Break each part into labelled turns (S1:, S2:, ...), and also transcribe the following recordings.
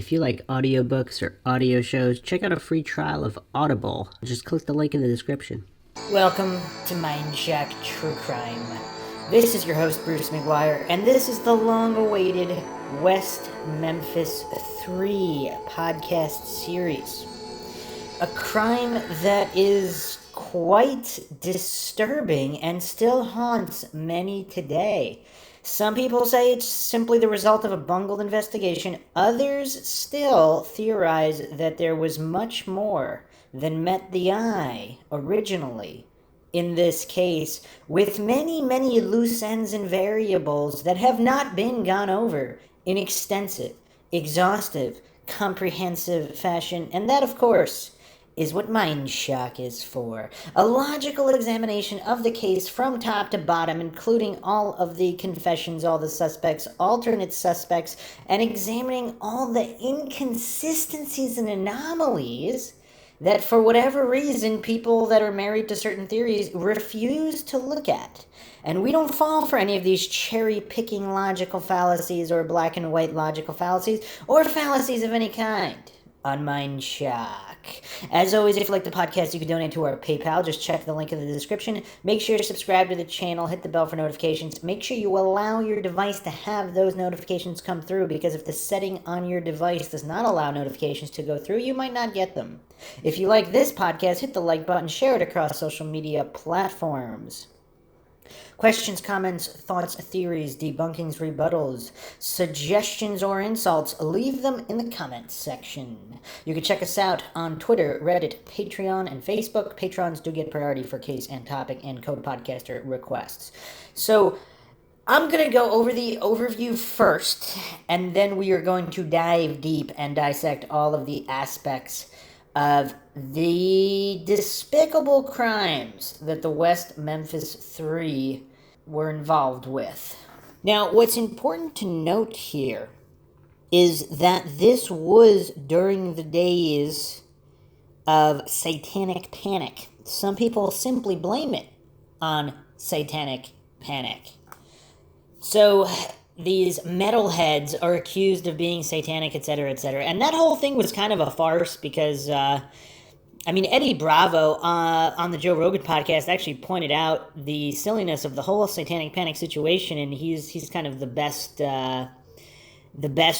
S1: If you like audiobooks or audio shows, check out a free trial of Audible. Just click the link in the description.
S2: Welcome to Mindshock True Crime. This is your host, Bruce McGuire, and this is the long-awaited West Memphis 3 podcast series. A crime that is quite disturbing and still haunts many today. Some people say it's simply the result of a bungled investigation. Others still theorize that there was much more than met the eye originally in this case, with many, many loose ends and variables that have not been gone over in extensive, exhaustive, comprehensive fashion. And that, of course, is what Mindshock is for. A logical examination of the case from top to bottom, including all of the confessions, all the suspects, alternate suspects, and examining all the inconsistencies and anomalies that, for whatever reason, people that are married to certain theories refuse to look at. And we don't fall for any of these cherry-picking logical fallacies or black and white logical fallacies or fallacies of any kind on Mindshock. As always, if you like the podcast, you can donate to our PayPal. Just check the link in the description. Make sure to subscribe to the channel. Hit the bell for notifications. Make sure you allow your device to have those notifications come through, because if the setting on your device does not allow notifications to go through, you might not get them. If you like this podcast, hit the like button. Share it across social media platforms. Questions, comments, thoughts, theories, debunkings, rebuttals, suggestions, or insults, leave them in the comments section. You can check us out on Twitter, Reddit, Patreon, and Facebook. Patrons do get priority for case and topic and code podcaster requests. So I'm going to go over the overview first, and then we are going to dive deep and dissect all of the aspects of the despicable crimes that the West Memphis 3 were involved with. Now, what's important to note here is that this was during the days of satanic panic. Some people simply blame it on satanic panic. So these metalheads are accused of being satanic, etc., etc. And that whole thing was kind of a farce because, Eddie Bravo on the Joe Rogan podcast actually pointed out the silliness of the whole satanic panic situation, and he's kind of the best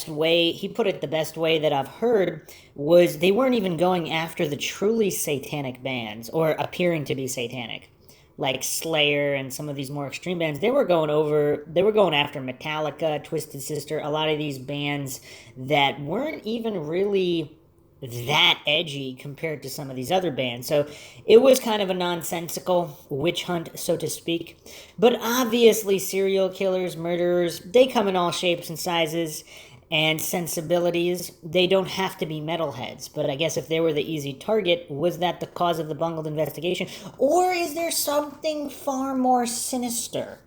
S2: way, he put it the best way that I've heard, was they weren't even going after the truly satanic bands, or appearing to be satanic, like Slayer and some of these more extreme bands. They were going after Metallica, Twisted Sister, a lot of these bands that weren't even really that edgy compared to some of these other bands. So it was kind of a nonsensical witch hunt, so to speak. But obviously serial killers, murderers, they come in all shapes and sizes and sensibilities. They don't have to be metalheads, but I guess if they were the easy target, was that the cause of the bungled investigation? Or is there something far more sinister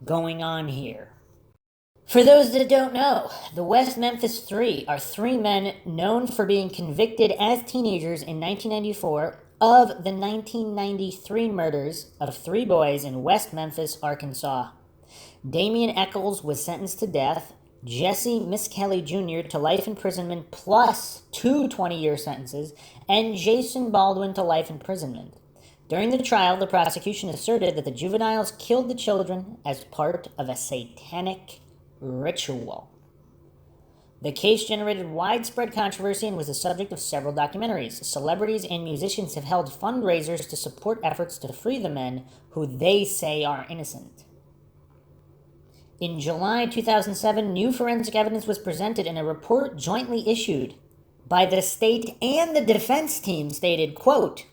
S2: going on here? For those that don't know, the West Memphis 3 are three men known for being convicted as teenagers in 1994 of the 1993 murders of three boys in West Memphis, Arkansas. Damian Eccles was sentenced to death, Jesse Miskelly Jr. to life imprisonment plus two 20-year sentences, and Jason Baldwin to life imprisonment. During the trial, the prosecution asserted that the juveniles killed the children as part of a satanic ritual. The case generated widespread controversy and was the subject of several documentaries. Celebrities and musicians have held fundraisers to support efforts to free the men who they say are innocent. In July 2007, new forensic evidence was presented, and a report jointly issued by the state and the defense team stated, quote,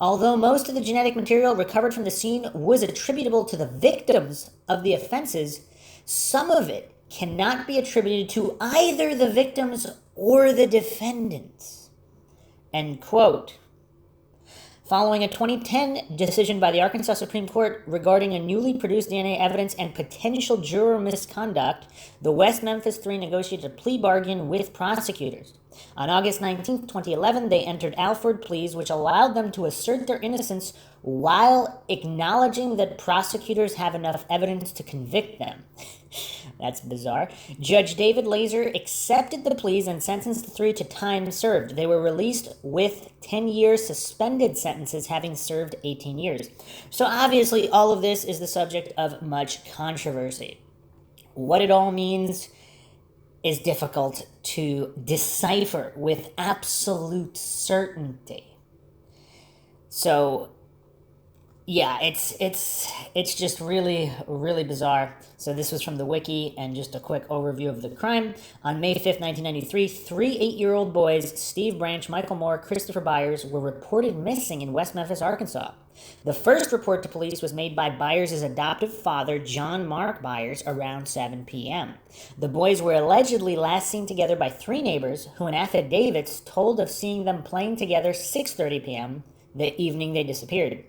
S2: "Although most of the genetic material recovered from the scene was attributable to the victims of the offenses, some of it cannot be attributed to either the victims or the defendants." End quote. Following a 2010 decision by the Arkansas Supreme Court regarding a newly produced DNA evidence and potential juror misconduct, the West Memphis 3 negotiated a plea bargain with prosecutors. On August 19, 2011, they entered Alford pleas, which allowed them to assert their innocence while acknowledging that prosecutors have enough evidence to convict them. That's bizarre. Judge David Laser accepted the pleas and sentenced the three to time served. They were released with 10-year suspended sentences, having served 18 years. So obviously, all of this is the subject of much controversy. What it all means is difficult to decipher with absolute certainty. So yeah, it's just really, really bizarre. So this was from the wiki, and just a quick overview of the crime. On May 5th, 1993, three 8-year-old boys, Steve Branch, Michael Moore, Christopher Byers, were reported missing in West Memphis, Arkansas. The first report to police was made by Byers' adoptive father, John Mark Byers, around 7 p.m. The boys were allegedly last seen together by three neighbors, who in affidavits told of seeing them playing together 6:30 p.m., the evening they disappeared,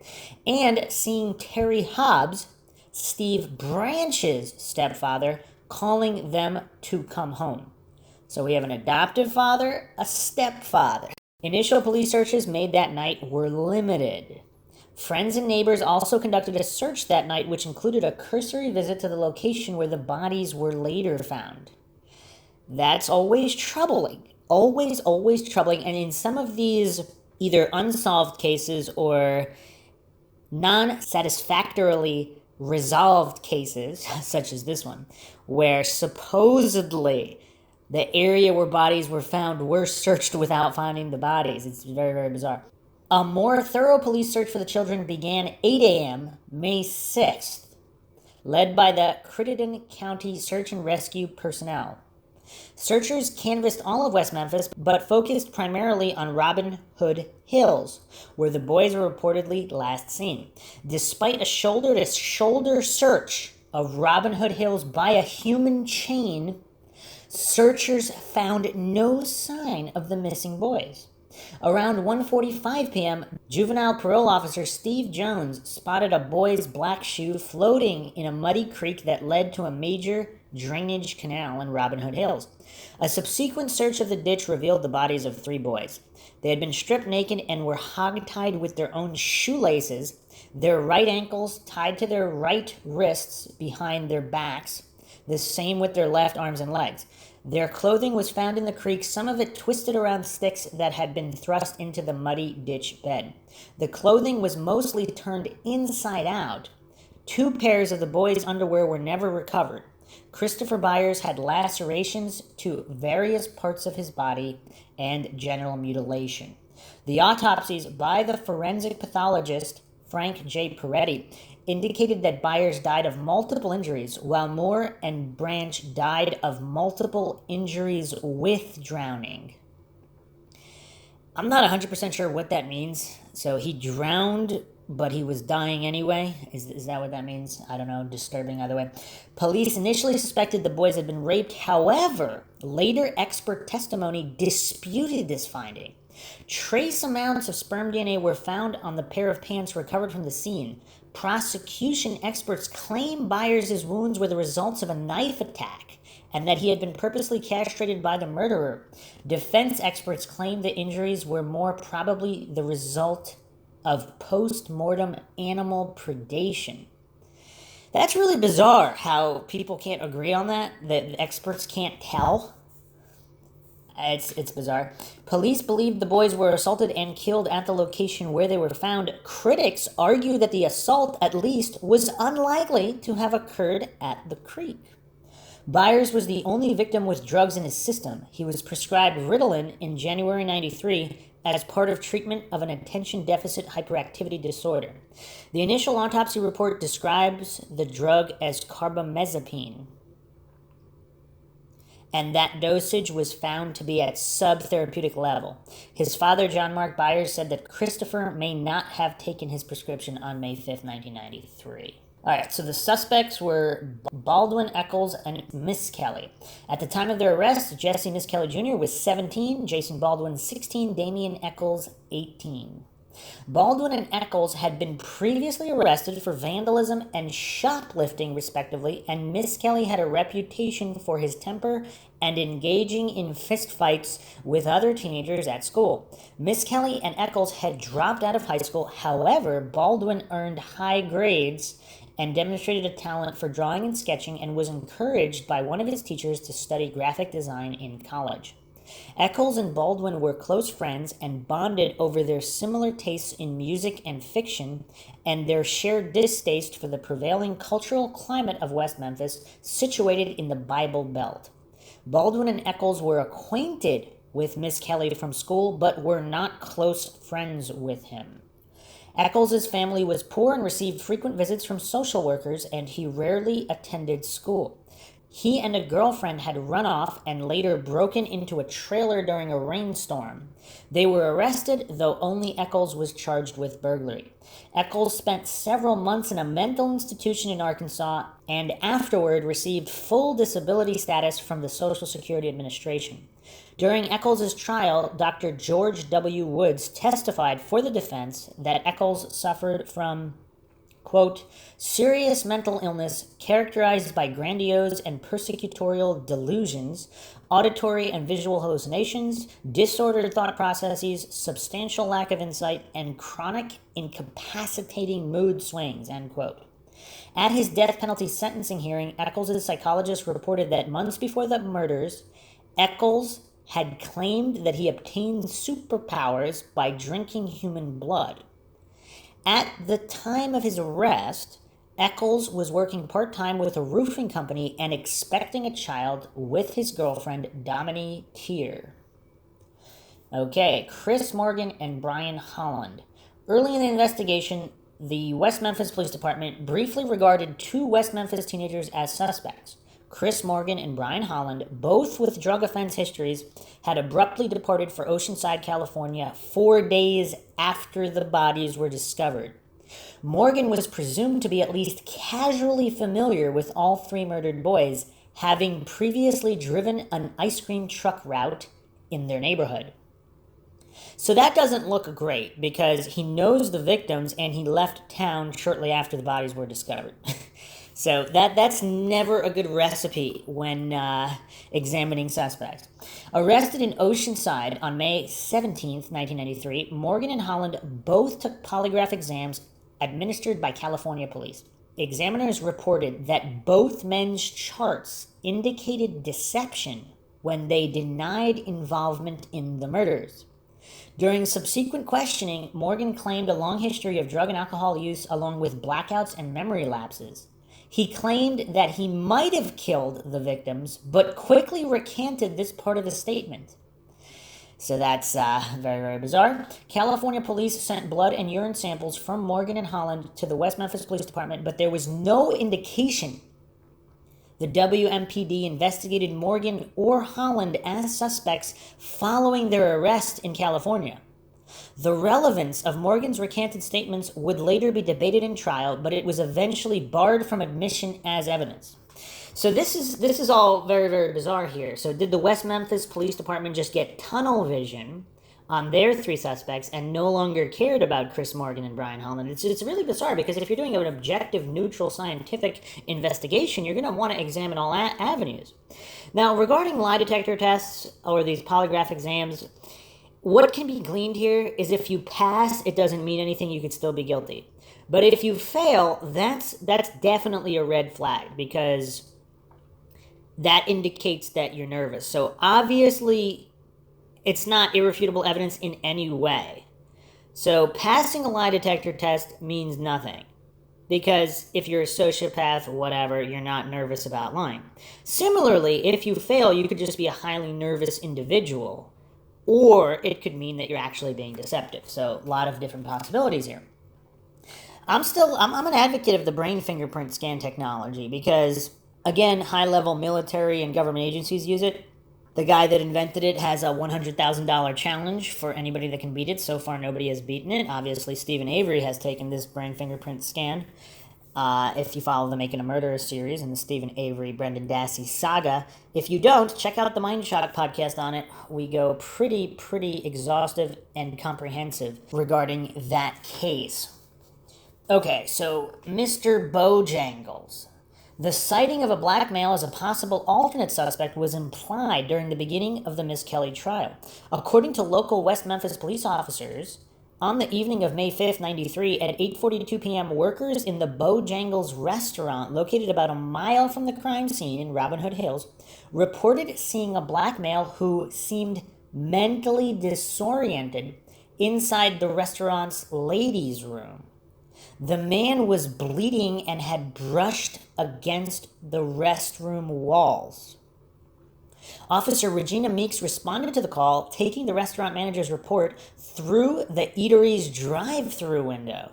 S2: and seeing Terry Hobbs, Steve Branch's stepfather, calling them to come home. So we have an adoptive father, a stepfather. Initial police searches made that night were limited. Friends and neighbors also conducted a search that night, which included a cursory visit to the location where the bodies were later found. That's always troubling. Always, always troubling. And in some of these either unsolved cases or non-satisfactorily resolved cases, such as this one, where supposedly the area where bodies were found were searched without finding the bodies. It's very, very bizarre. A more thorough police search for the children began 8 a.m. May 6th, led by the Crittenden County Search and Rescue personnel. Searchers canvassed all of West Memphis, but focused primarily on Robin Hood Hills, where the boys were reportedly last seen. Despite a shoulder-to-shoulder search of Robin Hood Hills by a human chain, searchers found no sign of the missing boys. Around 1:45 p.m., juvenile parole officer Steve Jones spotted a boy's black shoe floating in a muddy creek that led to a major drainage canal in Robin Hood Hills. A subsequent search of the ditch revealed the bodies of three boys. They had been stripped naked and were hogtied with their own shoelaces, their right ankles tied to their right wrists behind their backs, the same with their left arms and legs. Their clothing was found in the creek, some of it twisted around sticks that had been thrust into the muddy ditch bed. The clothing was mostly turned inside out. 2 pairs of the boys' underwear were never recovered. Christopher Byers had lacerations to various parts of his body and general mutilation. The autopsies by the forensic pathologist, Frank J. Peretti, indicated that Byers died of multiple injuries, while Moore and Branch died of multiple injuries with drowning. I'm not 100% sure what that means. So he drowned, but he was dying anyway. Is that what that means? I don't know. Disturbing either way. Police initially suspected the boys had been raped. However, later expert testimony disputed this finding. Trace amounts of sperm DNA were found on the pair of pants recovered from the scene. Prosecution experts claim Byers' wounds were the results of a knife attack and that he had been purposely castrated by the murderer. Defense experts claim the injuries were more probably the result of post-mortem animal predation. That's really bizarre how people can't agree on that experts can't tell. It's bizarre. Police believed the boys were assaulted and killed at the location where they were found. Critics argue that the assault, at least, was unlikely to have occurred at the creek. Byers was the only victim with drugs in his system. He was prescribed Ritalin in January 93 as part of treatment of an attention deficit hyperactivity disorder. The initial autopsy report describes the drug as carbamazepine, and that dosage was found to be at subtherapeutic level. His father, John Mark Byers, said that Christopher may not have taken his prescription on May 5th, 1993. All right, so the suspects were Baldwin Eccles and Miss Kelly. At the time of their arrest, Jesse Miss Kelly Jr. was 17, Jason Baldwin 16, Damian Eccles 18. Baldwin and Eccles had been previously arrested for vandalism and shoplifting, respectively, and Miss Kelly had a reputation for his temper and engaging in fistfights with other teenagers at school. Miss Kelly and Eccles had dropped out of high school. However, Baldwin earned high grades and demonstrated a talent for drawing and sketching and was encouraged by one of his teachers to study graphic design in college. Eccles and Baldwin were close friends and bonded over their similar tastes in music and fiction and their shared distaste for the prevailing cultural climate of West Memphis, situated in the Bible Belt. Baldwin and Eccles were acquainted with Miss Kelly from school, but were not close friends with him. Eccles' family was poor and received frequent visits from social workers, and he rarely attended school. He and a girlfriend had run off and later broken into a trailer during a rainstorm. They were arrested, though only Eccles was charged with burglary. Eccles spent several months in a mental institution in Arkansas and afterward received full disability status from the Social Security Administration. During Eccles' trial, Dr. George W. Woods testified for the defense that Eccles suffered from, quote, serious mental illness characterized by grandiose and persecutorial delusions, auditory and visual hallucinations, disordered thought processes, substantial lack of insight, and chronic incapacitating mood swings, end quote. At his death penalty sentencing hearing, Eccles' psychologist reported that months before the murders, Eccles had claimed that he obtained superpowers by drinking human blood. At the time of his arrest, Eccles was working part-time with a roofing company and expecting a child with his girlfriend, Dominique Tier. Okay, Chris Morgan and Brian Holland. Early in the investigation, the West Memphis Police Department briefly regarded two West Memphis teenagers as suspects. Chris Morgan and Brian Holland, both with drug offense histories, had abruptly departed for Oceanside, California 4 days after the bodies were discovered. Morgan was presumed to be at least casually familiar with all three murdered boys, having previously driven an ice cream truck route in their neighborhood. So that doesn't look great because he knows the victims and he left town shortly after the bodies were discovered. So that's never a good recipe when examining suspects. Arrested in Oceanside on May 17th, 1993, Morgan and Holland both took polygraph exams administered by California police. Examiners reported that both men's charts indicated deception when they denied involvement in the murders. During subsequent questioning, Morgan claimed a long history of drug and alcohol use along with blackouts and memory lapses. He claimed that he might have killed the victims, but quickly recanted this part of his statement. So that's very, very bizarre. California police sent blood and urine samples from Morgan and Holland to the West Memphis Police Department, but there was no indication the WMPD investigated Morgan or Holland as suspects following their arrest in California. The relevance of Morgan's recanted statements would later be debated in trial, but it was eventually barred from admission as evidence. So this is all very, very bizarre here. So did the West Memphis Police Department just get tunnel vision on their three suspects and no longer cared about Chris Morgan and Brian Holland? It's really bizarre because if you're doing an objective, neutral, scientific investigation, you're going to want to examine all avenues. Now, regarding lie detector tests or these polygraph exams, what can be gleaned here is if you pass, it doesn't mean anything, you could still be guilty. But if you fail, that's definitely a red flag because that indicates that you're nervous. So obviously, it's not irrefutable evidence in any way. So passing a lie detector test means nothing. Because if you're a sociopath, whatever, you're not nervous about lying. Similarly, if you fail, you could just be a highly nervous individual. Or it could mean that you're actually being deceptive. So a lot of different possibilities here. I'm an advocate of the brain fingerprint scan technology because, again, high-level military and government agencies use it. The guy that invented it has a $100,000 challenge for anybody that can beat it. So far, nobody has beaten it. Obviously, Stephen Avery has taken this brain fingerprint scan. if you follow the Making a Murderer series and the Stephen Avery, Brendan Dassey saga. If you don't, check out the Mindshock podcast on it. We go pretty exhaustive and comprehensive regarding that case. Okay, so Mr. Bojangles. The sighting of a black male as a possible alternate suspect was implied during the beginning of the Miss Kelly trial. According to local West Memphis police officers, on the evening of May 5th, 93, at 8:42 p.m., workers in the Bojangles restaurant, located about a mile from the crime scene in Robin Hood Hills, reported seeing a black male who seemed mentally disoriented inside the restaurant's ladies' room. The man was bleeding and had brushed against the restroom walls. Officer Regina Meeks responded to the call, taking the restaurant manager's report through the eatery's drive-through window.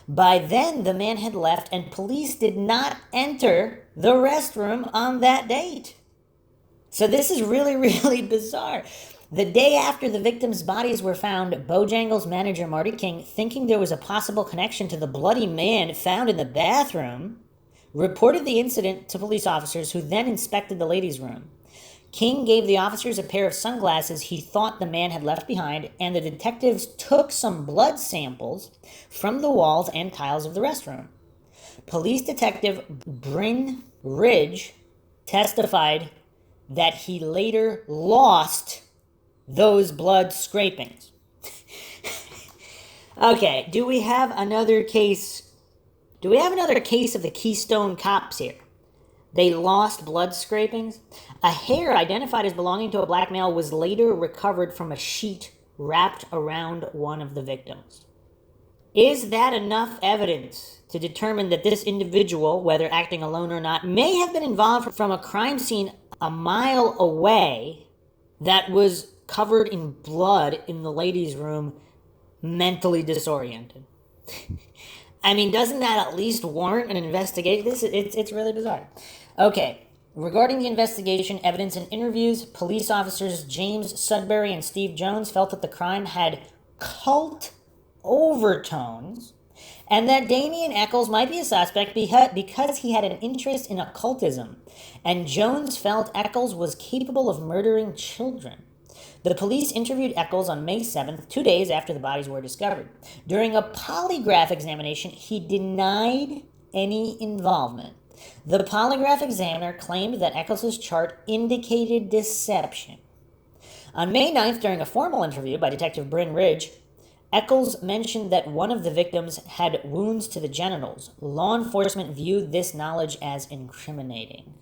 S2: By then, the man had left, and police did not enter the restroom on that date. So this is really bizarre. The day after the victims' bodies were found, Bojangles manager Marty King, thinking there was a possible connection to the bloody man found in the bathroom, reported the incident to police officers who then inspected the ladies' room. King gave the officers a pair of sunglasses he thought the man had left behind, and the detectives took some blood samples from the walls and tiles of the restroom. Police detective Bryn Ridge testified that he later lost those blood scrapings. Okay, do we have another case of the Keystone Cops here? They lost blood scrapings. A hair identified as belonging to a black male was later recovered from a sheet wrapped around one of the victims. Is that enough evidence to determine that this individual, whether acting alone or not, may have been involved from a crime scene a mile away that was covered in blood in the ladies' room, mentally disoriented? I mean, doesn't that at least warrant an investigation? It's really bizarre. Okay, regarding the investigation, evidence, and interviews, police officers James Sudbury and Steve Jones felt that the crime had cult overtones and that Damien Eccles might be a suspect because he had an interest in occultism, and Jones felt Eccles was capable of murdering children. The police interviewed Eccles on May 7th, 2 days after the bodies were discovered. During a polygraph examination, he denied any involvement. The polygraph examiner claimed that Eccles' chart indicated deception. On May 9th, during a formal interview by Detective Bryn Ridge, Eccles mentioned that one of the victims had wounds to the genitals. Law enforcement viewed this knowledge as incriminating.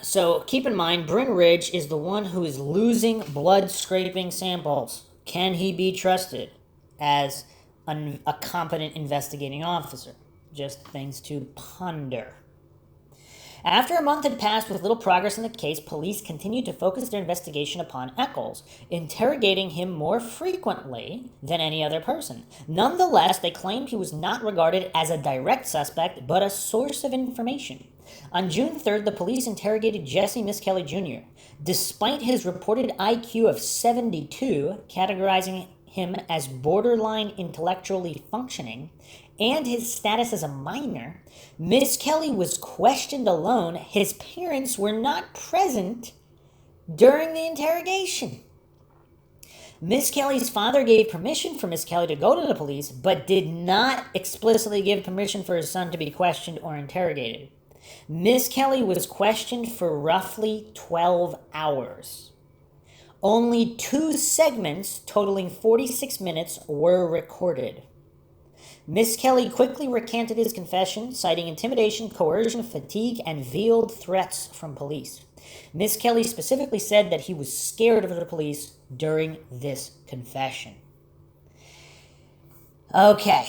S2: So keep in mind, Bryn Ridge is the one who is losing blood scraping samples. Can he be trusted as a competent investigating officer? Just things to ponder. After a month had passed with little progress in the case, police continued to focus their investigation upon Eccles, interrogating him more frequently than any other person. Nonetheless, they claimed he was not regarded as a direct suspect, but a source of information. On June 3rd, the police interrogated Jesse Miss Kelly Jr. Despite his reported IQ of 72, categorizing him as borderline intellectually functioning, and his status as a minor, Miss Kelly was questioned alone. His parents were not present during the interrogation. Miss Kelly's father gave permission for Miss Kelly to go to the police, but did not explicitly give permission for his son to be questioned or interrogated. Miss Kelly was questioned for roughly 12 hours. Only 2 segments, totaling 46 minutes, were recorded. Miss Kelly quickly recanted his confession, citing intimidation, coercion, fatigue, and veiled threats from police. Miss Kelly specifically said that he was scared of the police during this confession. Okay.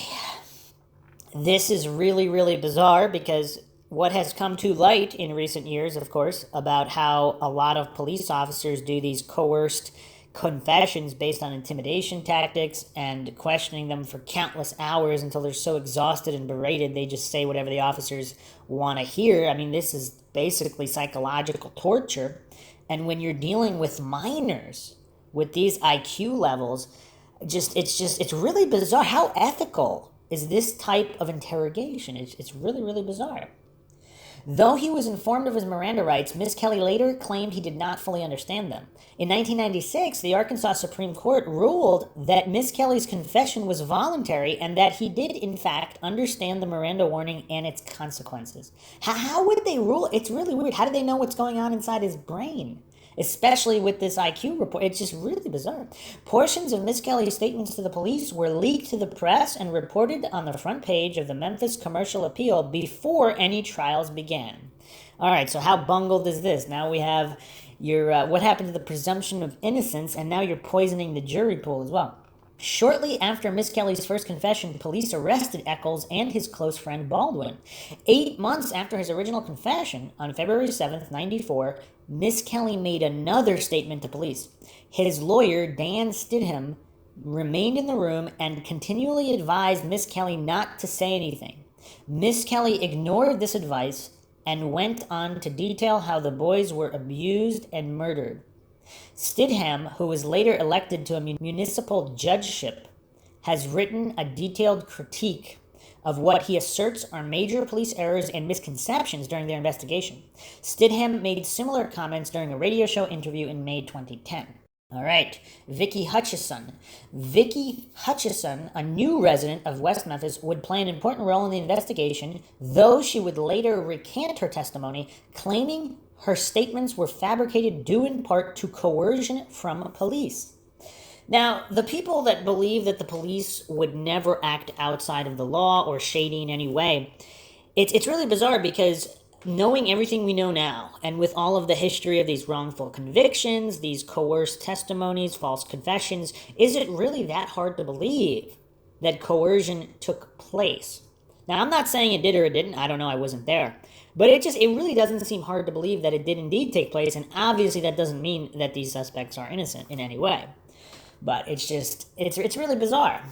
S2: This is really bizarre because what has come to light in recent years, of course, about how a lot of police officers do these coerced confessions based on intimidation tactics and questioning them for countless hours until they're so exhausted and berated they just say whatever the officers want to hear. I mean, this is basically psychological torture. And when you're dealing with minors with these IQ levels, It's really bizarre. How ethical is this type of interrogation? It's really, really bizarre. Though he was informed of his Miranda rights, Miss Kelly later claimed he did not fully understand them. In 1996, the Arkansas Supreme Court ruled that Miss Kelly's confession was voluntary and that he did, in fact, understand the Miranda warning and its consequences. How would they rule? It's really weird. How do they know what's going on inside his brain? Especially with this IQ report. It's just really bizarre. Portions of Miss Kelly's statements to the police were leaked to the press and reported on the front page of the Memphis Commercial Appeal before any trials began. All right, so how bungled is this? Now we have your what happened to the presumption of innocence, and now you're poisoning the jury pool as well. Shortly after Miss Kelly's first confession, police arrested Eccles and his close friend Baldwin. 8 months after his original confession, on February 7th, 94, Miss Kelly made another statement to police. His lawyer, Dan Stidham, remained in the room and continually advised Miss Kelly not to say anything. Miss Kelly ignored this advice and went on to detail how the boys were abused and murdered. Stidham, who was later elected to a municipal judgeship, has written a detailed critique of what he asserts are major police errors and misconceptions during their investigation. Stidham made similar comments during a radio show interview in May 2010. All right, Vicky Hutchison. Vicky Hutchison, a new resident of West Memphis, would play an important role in the investigation, though she would later recant her testimony, claiming her statements were fabricated due in part to coercion from police. Now, the people that believe that the police would never act outside of the law or shady in any way, it's really bizarre because knowing everything we know now, and with all of the history of these wrongful convictions, these coerced testimonies, false confessions, is it really that hard to believe that coercion took place? Now, I'm not saying it did or it didn't. I don't know. I wasn't there. But it really doesn't seem hard to believe that it did indeed take place, and obviously that doesn't mean that these suspects are innocent in any way. But it's really bizarre.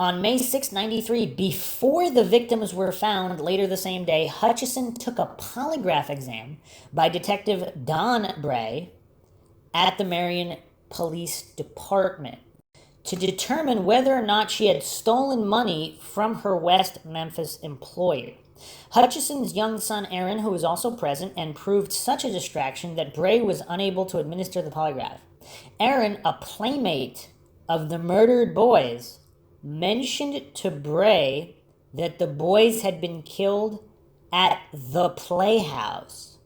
S2: On May 6, 93, before the victims were found later the same day, Hutchison took a polygraph exam by Detective Don Bray at the Marion Police Department to determine whether or not she had stolen money from her West Memphis employer. Hutchison's young son Aaron, who was also present, and proved such a distraction that Bray was unable to administer the polygraph. Aaron, a playmate of the murdered boys, mentioned to Bray that the boys had been killed at the playhouse.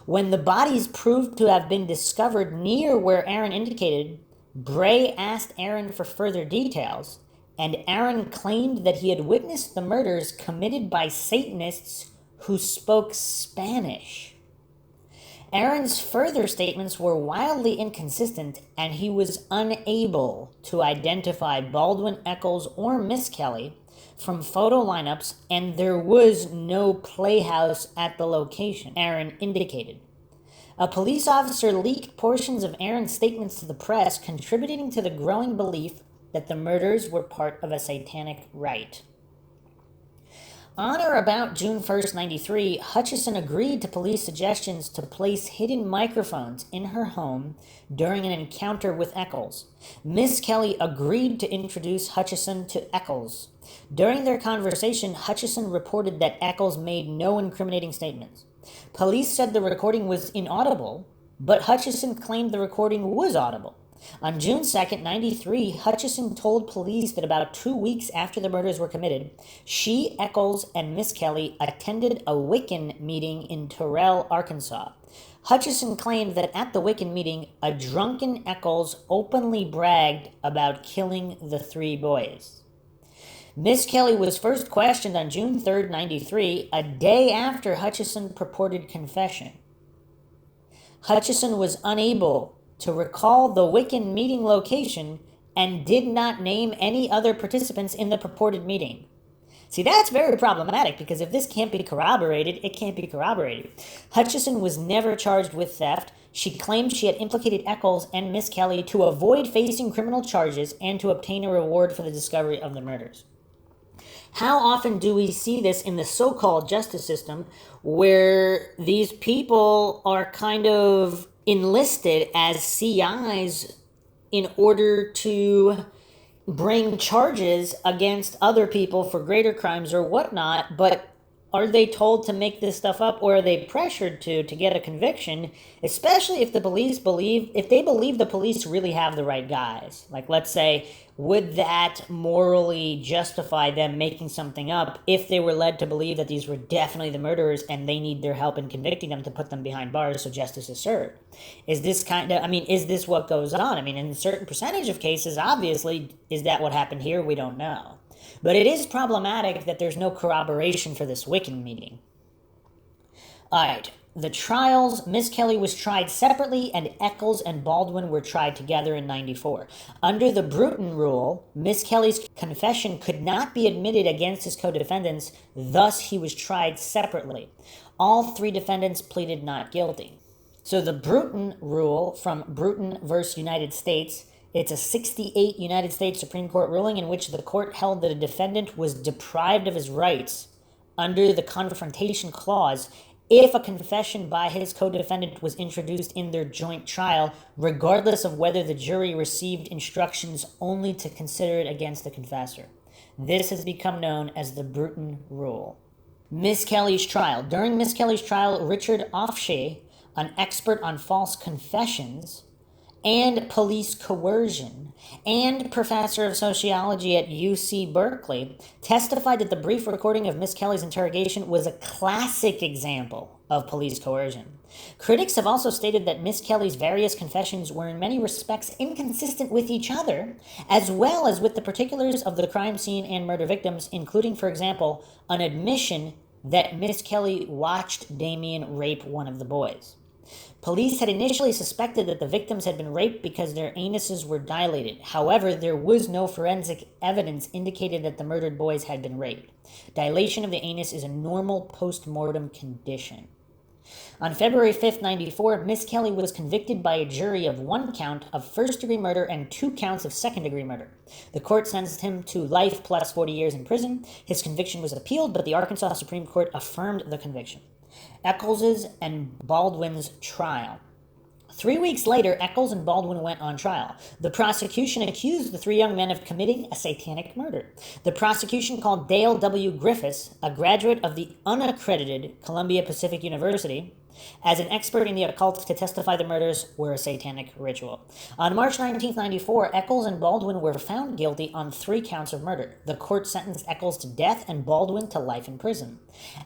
S2: When the bodies proved to have been discovered near where Aaron indicated, Bray asked Aaron for further details, and Aaron claimed that he had witnessed the murders committed by Satanists who spoke Spanish. Aaron's further statements were wildly inconsistent, and he was unable to identify Baldwin Eccles or Miss Kelly from photo lineups, and there was no playhouse at the location Aaron indicated. A police officer leaked portions of Aaron's statements to the press, contributing to the growing belief that the murders were part of a satanic rite. On or about June 1st, 93, Hutchison agreed to police suggestions to place hidden microphones in her home during an encounter with Eccles. Miss Kelly agreed to introduce Hutchison to Eccles. During their conversation, Hutchison reported that Eccles made no incriminating statements. Police said the recording was inaudible, but Hutchison claimed the recording was audible. On June 2nd, 93, Hutchison told police that about 2 weeks after the murders were committed, she, Eccles, and Miss Kelly attended a Wiccan meeting in Terrell, Arkansas. Hutchison claimed that at the Wiccan meeting, a drunken Eccles openly bragged about killing the 3 boys. Miss Kelly was first questioned on June 3rd, 93, a day after Hutchison's purported confession. Hutchison was unable to recall the Wiccan meeting location and did not name any other participants in the purported meeting. See, that's very problematic, because if this can't be corroborated, it can't be corroborated. Hutchison was never charged with theft. She claimed she had implicated Eccles and Miss Kelly to avoid facing criminal charges and to obtain a reward for the discovery of the murders. How often do we see this in the so-called justice system where these people are kind of enlisted as CIs in order to bring charges against other people for greater crimes or whatnot, but are they told to make this stuff up, or are they pressured to get a conviction, especially if the police believe, if they believe the police really have the right guys? Like, let's say, would that morally justify them making something up if they were led to believe that these were definitely the murderers and they need their help in convicting them to put them behind bars so justice is served? Is this is this what goes on? I mean, in a certain percentage of cases, obviously, is that what happened here? We don't know. But it is problematic that there's no corroboration for this Wiccan meeting. Alright, the trials. Miss Kelly was tried separately, and Eccles and Baldwin were tried together in 94. Under the Bruton rule, Miss Kelly's confession could not be admitted against his co-defendants, thus he was tried separately. All three defendants pleaded not guilty. So the Bruton rule from Bruton versus United States, it's a 68 United States Supreme Court ruling in which the court held that a defendant was deprived of his rights under the Confrontation Clause if a confession by his co-defendant was introduced in their joint trial, regardless of whether the jury received instructions only to consider it against the confessor. This has become known as the Bruton Rule. Miss Kelly's trial. During Miss Kelly's trial, Richard Offshea, an expert on false confessions and police coercion, and professor of sociology at UC Berkeley, testified that the brief recording of Miss Kelly's interrogation was a classic example of police coercion. Critics have also stated that Miss Kelly's various confessions were in many respects inconsistent with each other, as well as with the particulars of the crime scene and murder victims, including, for example, an admission that Miss Kelly watched Damien rape one of the boys. Police had initially suspected that the victims had been raped because their anuses were dilated. However, there was no forensic evidence indicating that the murdered boys had been raped. Dilation of the anus is a normal post-mortem condition. On February 5th, 94, Miss Kelly was convicted by a jury of 1 count of first-degree murder and 2 counts of second-degree murder. The court sentenced him to life plus 40 years in prison. His conviction was appealed, but the Arkansas Supreme Court affirmed the conviction. Eccles's and Baldwin's trial. 3 weeks later, Eccles and Baldwin went on trial. The prosecution accused the 3 young men of committing a satanic murder. The prosecution called Dale W. Griffiths, a graduate of the unaccredited Columbia Pacific University, as an expert in the occult to testify the murders were a satanic ritual. On March 19, 94, Eccles and Baldwin were found guilty on 3 counts of murder. The court sentenced Eccles to death and Baldwin to life in prison.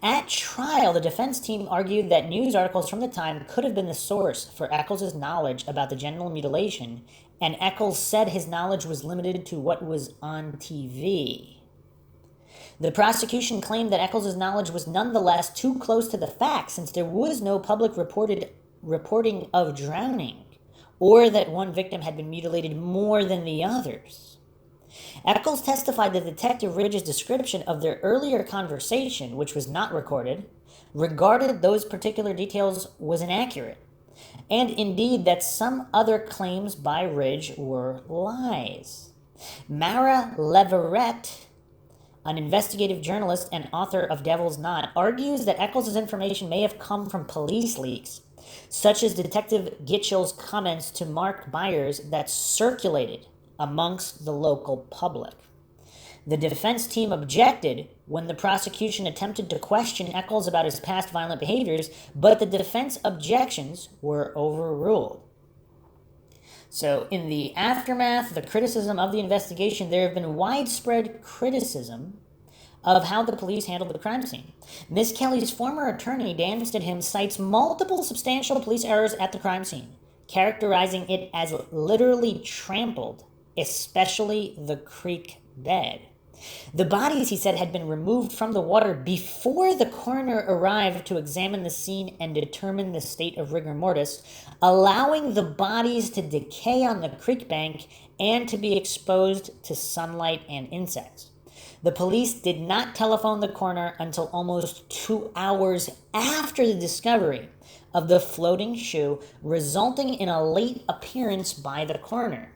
S2: At trial, the defense team argued that news articles from the time could have been the source for Eccles' knowledge about the genital mutilation, and Eccles said his knowledge was limited to what was on TV. The prosecution claimed that Eccles' knowledge was nonetheless too close to the facts since there was no public reporting of drowning, or that one victim had been mutilated more than the others. Eccles testified that Detective Ridge's description of their earlier conversation, which was not recorded, regarded those particular details was inaccurate, and indeed that some other claims by Ridge were lies. Mara Leverett, an investigative journalist and author of Devil's Knot, argues that Eccles' information may have come from police leaks, such as Detective Gitchell's comments to Mark Byers that circulated amongst the local public. The defense team objected when the prosecution attempted to question Eccles about his past violent behaviors, but the defense objections were overruled. So, in the aftermath, the criticism of the investigation, there have been widespread criticism of how the police handled the crime scene. Miss Kelly's former attorney, Dan Stidham, cites multiple substantial police errors at the crime scene, characterizing it as literally trampled, especially the creek bed. The bodies, he said, had been removed from the water before the coroner arrived to examine the scene and determine the state of rigor mortis, allowing the bodies to decay on the creek bank and to be exposed to sunlight and insects. The police did not telephone the coroner until almost 2 hours after the discovery of the floating shoe, resulting in a late appearance by the coroner.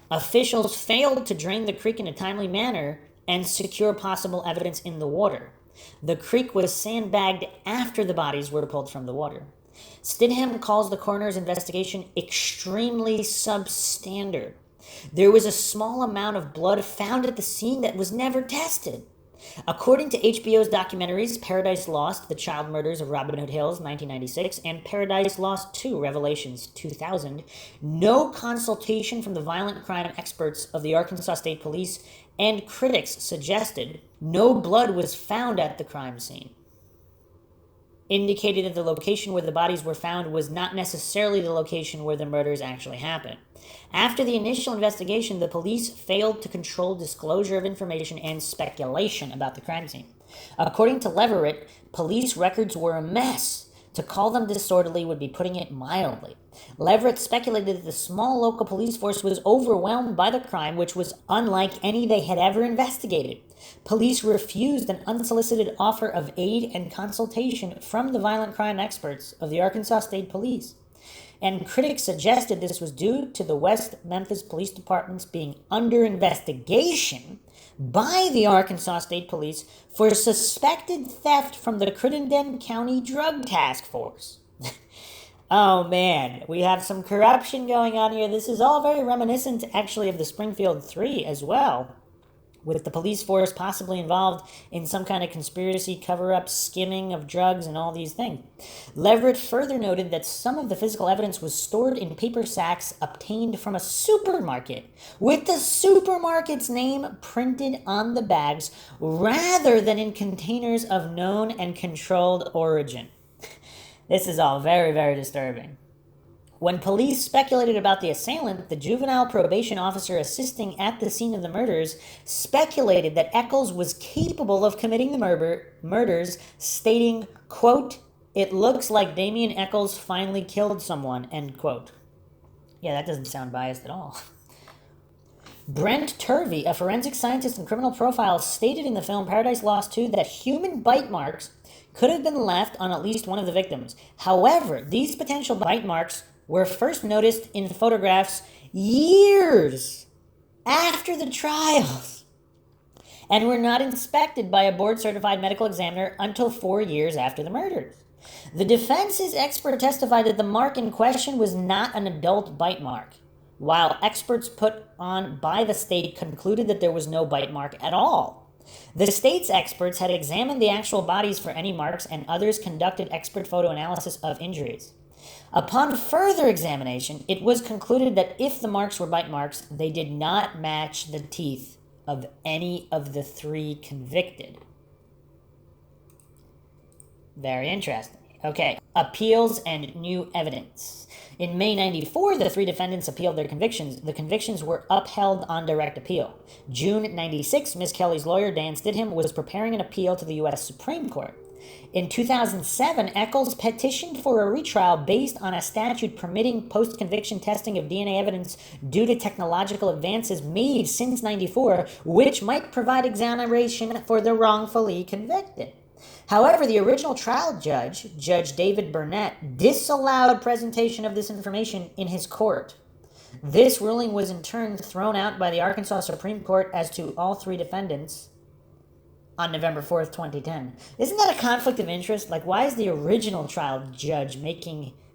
S2: Officials failed to drain the creek in a timely manner, and secure possible evidence in the water. The creek was sandbagged after the bodies were pulled from the water. Stidham calls the coroner's investigation extremely substandard. There was a small amount of blood found at the scene that was never tested. According to HBO's documentaries Paradise Lost, The Child Murders of Robin Hood Hills, 1996, and Paradise Lost 2, Revelations, 2000, no consultation from the violent crime experts of the Arkansas State Police and critics suggested no blood was found at the crime scene, indicated that the location where the bodies were found was not necessarily the location where the murders actually happened. After the initial investigation, the police failed to control disclosure of information and speculation about the crime scene. According to Leverett, police records were a mess. To call them disorderly would be putting it mildly. Leverett speculated that the small local police force was overwhelmed by the crime, which was unlike any they had ever investigated. Police refused an unsolicited offer of aid and consultation from the violent crime experts of the Arkansas State Police. And critics suggested this was due to the West Memphis Police Department's being under investigation by the Arkansas State Police for suspected theft from the Crittenden County Drug Task Force. Oh man, we have some corruption going on here. This is all very reminiscent, actually, of the Springfield 3 as well, with the police force possibly involved in some kind of conspiracy, cover-up, skimming of drugs, and all these things. Leverett further noted that some of the physical evidence was stored in paper sacks obtained from a supermarket, with the supermarket's name printed on the bags, rather than in containers of known and controlled origin. This is all very, very disturbing. When police speculated about the assailant, the juvenile probation officer assisting at the scene of the murders speculated that Eccles was capable of committing the murders, stating, quote, "It looks like Damien Eccles finally killed someone," end quote. Yeah, that doesn't sound biased at all. Brent Turvey, a forensic scientist and criminal profiler, stated in the film Paradise Lost 2 that human bite marks could have been left on at least one of the victims. However, these potential bite marks were first noticed in photographs years after the trials and were not inspected by a board-certified medical examiner until 4 years after the murders. The defense's expert testified that the mark in question was not an adult bite mark, while experts put on by the state concluded that there was no bite mark at all. The state's experts had examined the actual bodies for any marks, and others conducted expert photo analysis of injuries. Upon further examination, it was concluded that if the marks were bite marks, they did not match the teeth of any of the three convicted. Very interesting. Okay, appeals and new evidence. In May 94, the three defendants appealed their convictions. The convictions were upheld on direct appeal. June 96, Ms. Kelly's lawyer, Dan Stidham, was preparing an appeal to the U.S. Supreme Court. In 2007, Eccles petitioned for a retrial based on a statute permitting post-conviction testing of DNA evidence due to technological advances made since 94, which might provide exoneration for the wrongfully convicted. However, the original trial judge, Judge David Burnett, disallowed presentation of this information in his court. This ruling was in turn thrown out by the Arkansas Supreme Court as to all three defendants on November 4th, 2010. Isn't that a conflict of interest? Like, why is the original trial judge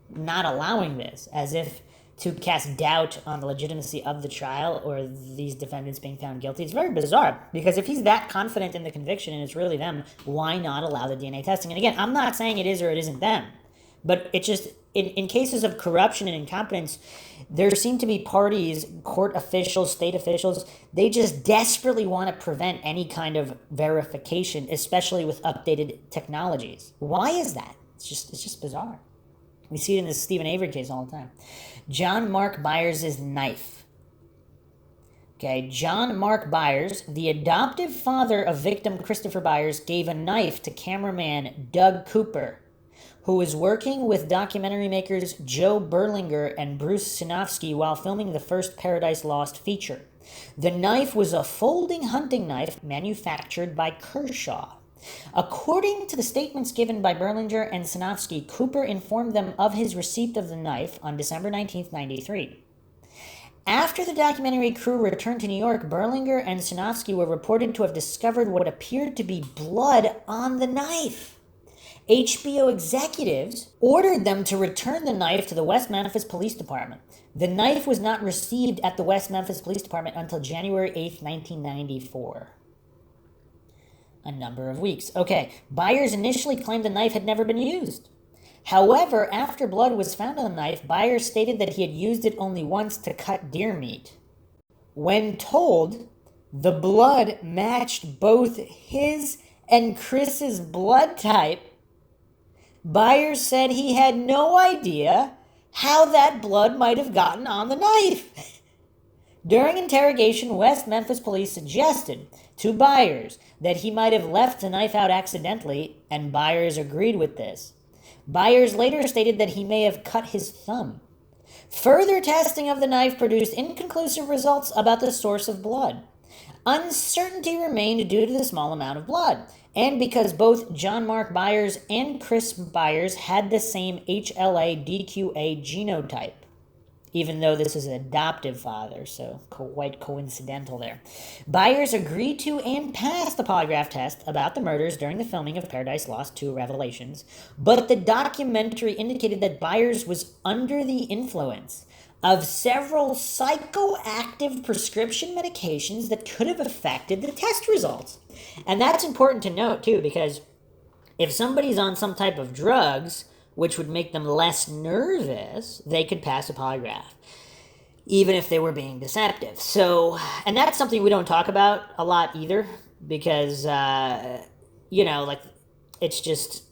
S2: not allowing this, as if to cast doubt on the legitimacy of the trial or these defendants being found guilty? It's very bizarre, because if he's that confident in the conviction and it's really them, why not allow the DNA testing? And again, I'm not saying it is or it isn't them, but it just, in cases of corruption and incompetence, there seem to be parties, court officials, state officials, they just desperately want to prevent any kind of verification, especially with updated technologies. Why is that? It's just bizarre. We see it in the Stephen Avery case all the time. John Mark Byers' knife. Okay, John Mark Byers, the adoptive father of victim Christopher Byers, gave a knife to cameraman Doug Cooper, who was working with documentary makers Joe Berlinger and Bruce Sinofsky while filming the first Paradise Lost feature. The knife was a folding hunting knife manufactured by Kershaw. According to the statements given by Berlinger and Sinofsky, Cooper informed them of his receipt of the knife on December 19, 1993. After the documentary crew returned to New York, Berlinger and Sinofsky were reported to have discovered what appeared to be blood on the knife. HBO executives ordered them to return the knife to the West Memphis Police Department. The knife was not received at the West Memphis Police Department until January 8th, 1994. A number of weeks. Okay, Byers initially claimed the knife had never been used. However, after blood was found on the knife, Byers stated that he had used it only once to cut deer meat. When told, the blood matched both his and Chris's blood type, Byers said he had no idea how that blood might have gotten on the knife. During interrogation, West Memphis police suggested to Byers that he might have left the knife out accidentally, and Byers agreed with this. Byers later stated that he may have cut his thumb. Further testing of the knife produced inconclusive results about the source of blood. Uncertainty remained due to the small amount of blood, and because both John Mark Byers and Chris Byers had the same HLA-DQA genotype, even though this is an adoptive father, so quite coincidental there. Byers agreed to and passed the polygraph test about the murders during the filming of Paradise Lost 2 Revelations, but the documentary indicated that Byers was under the influence of several psychoactive prescription medications that could have affected the test results. And that's important to note, too, because if somebody's on some type of drugs, which would make them less nervous, they could pass a polygraph, even if they were being deceptive. So, and that's something we don't talk about a lot either, because, it's just,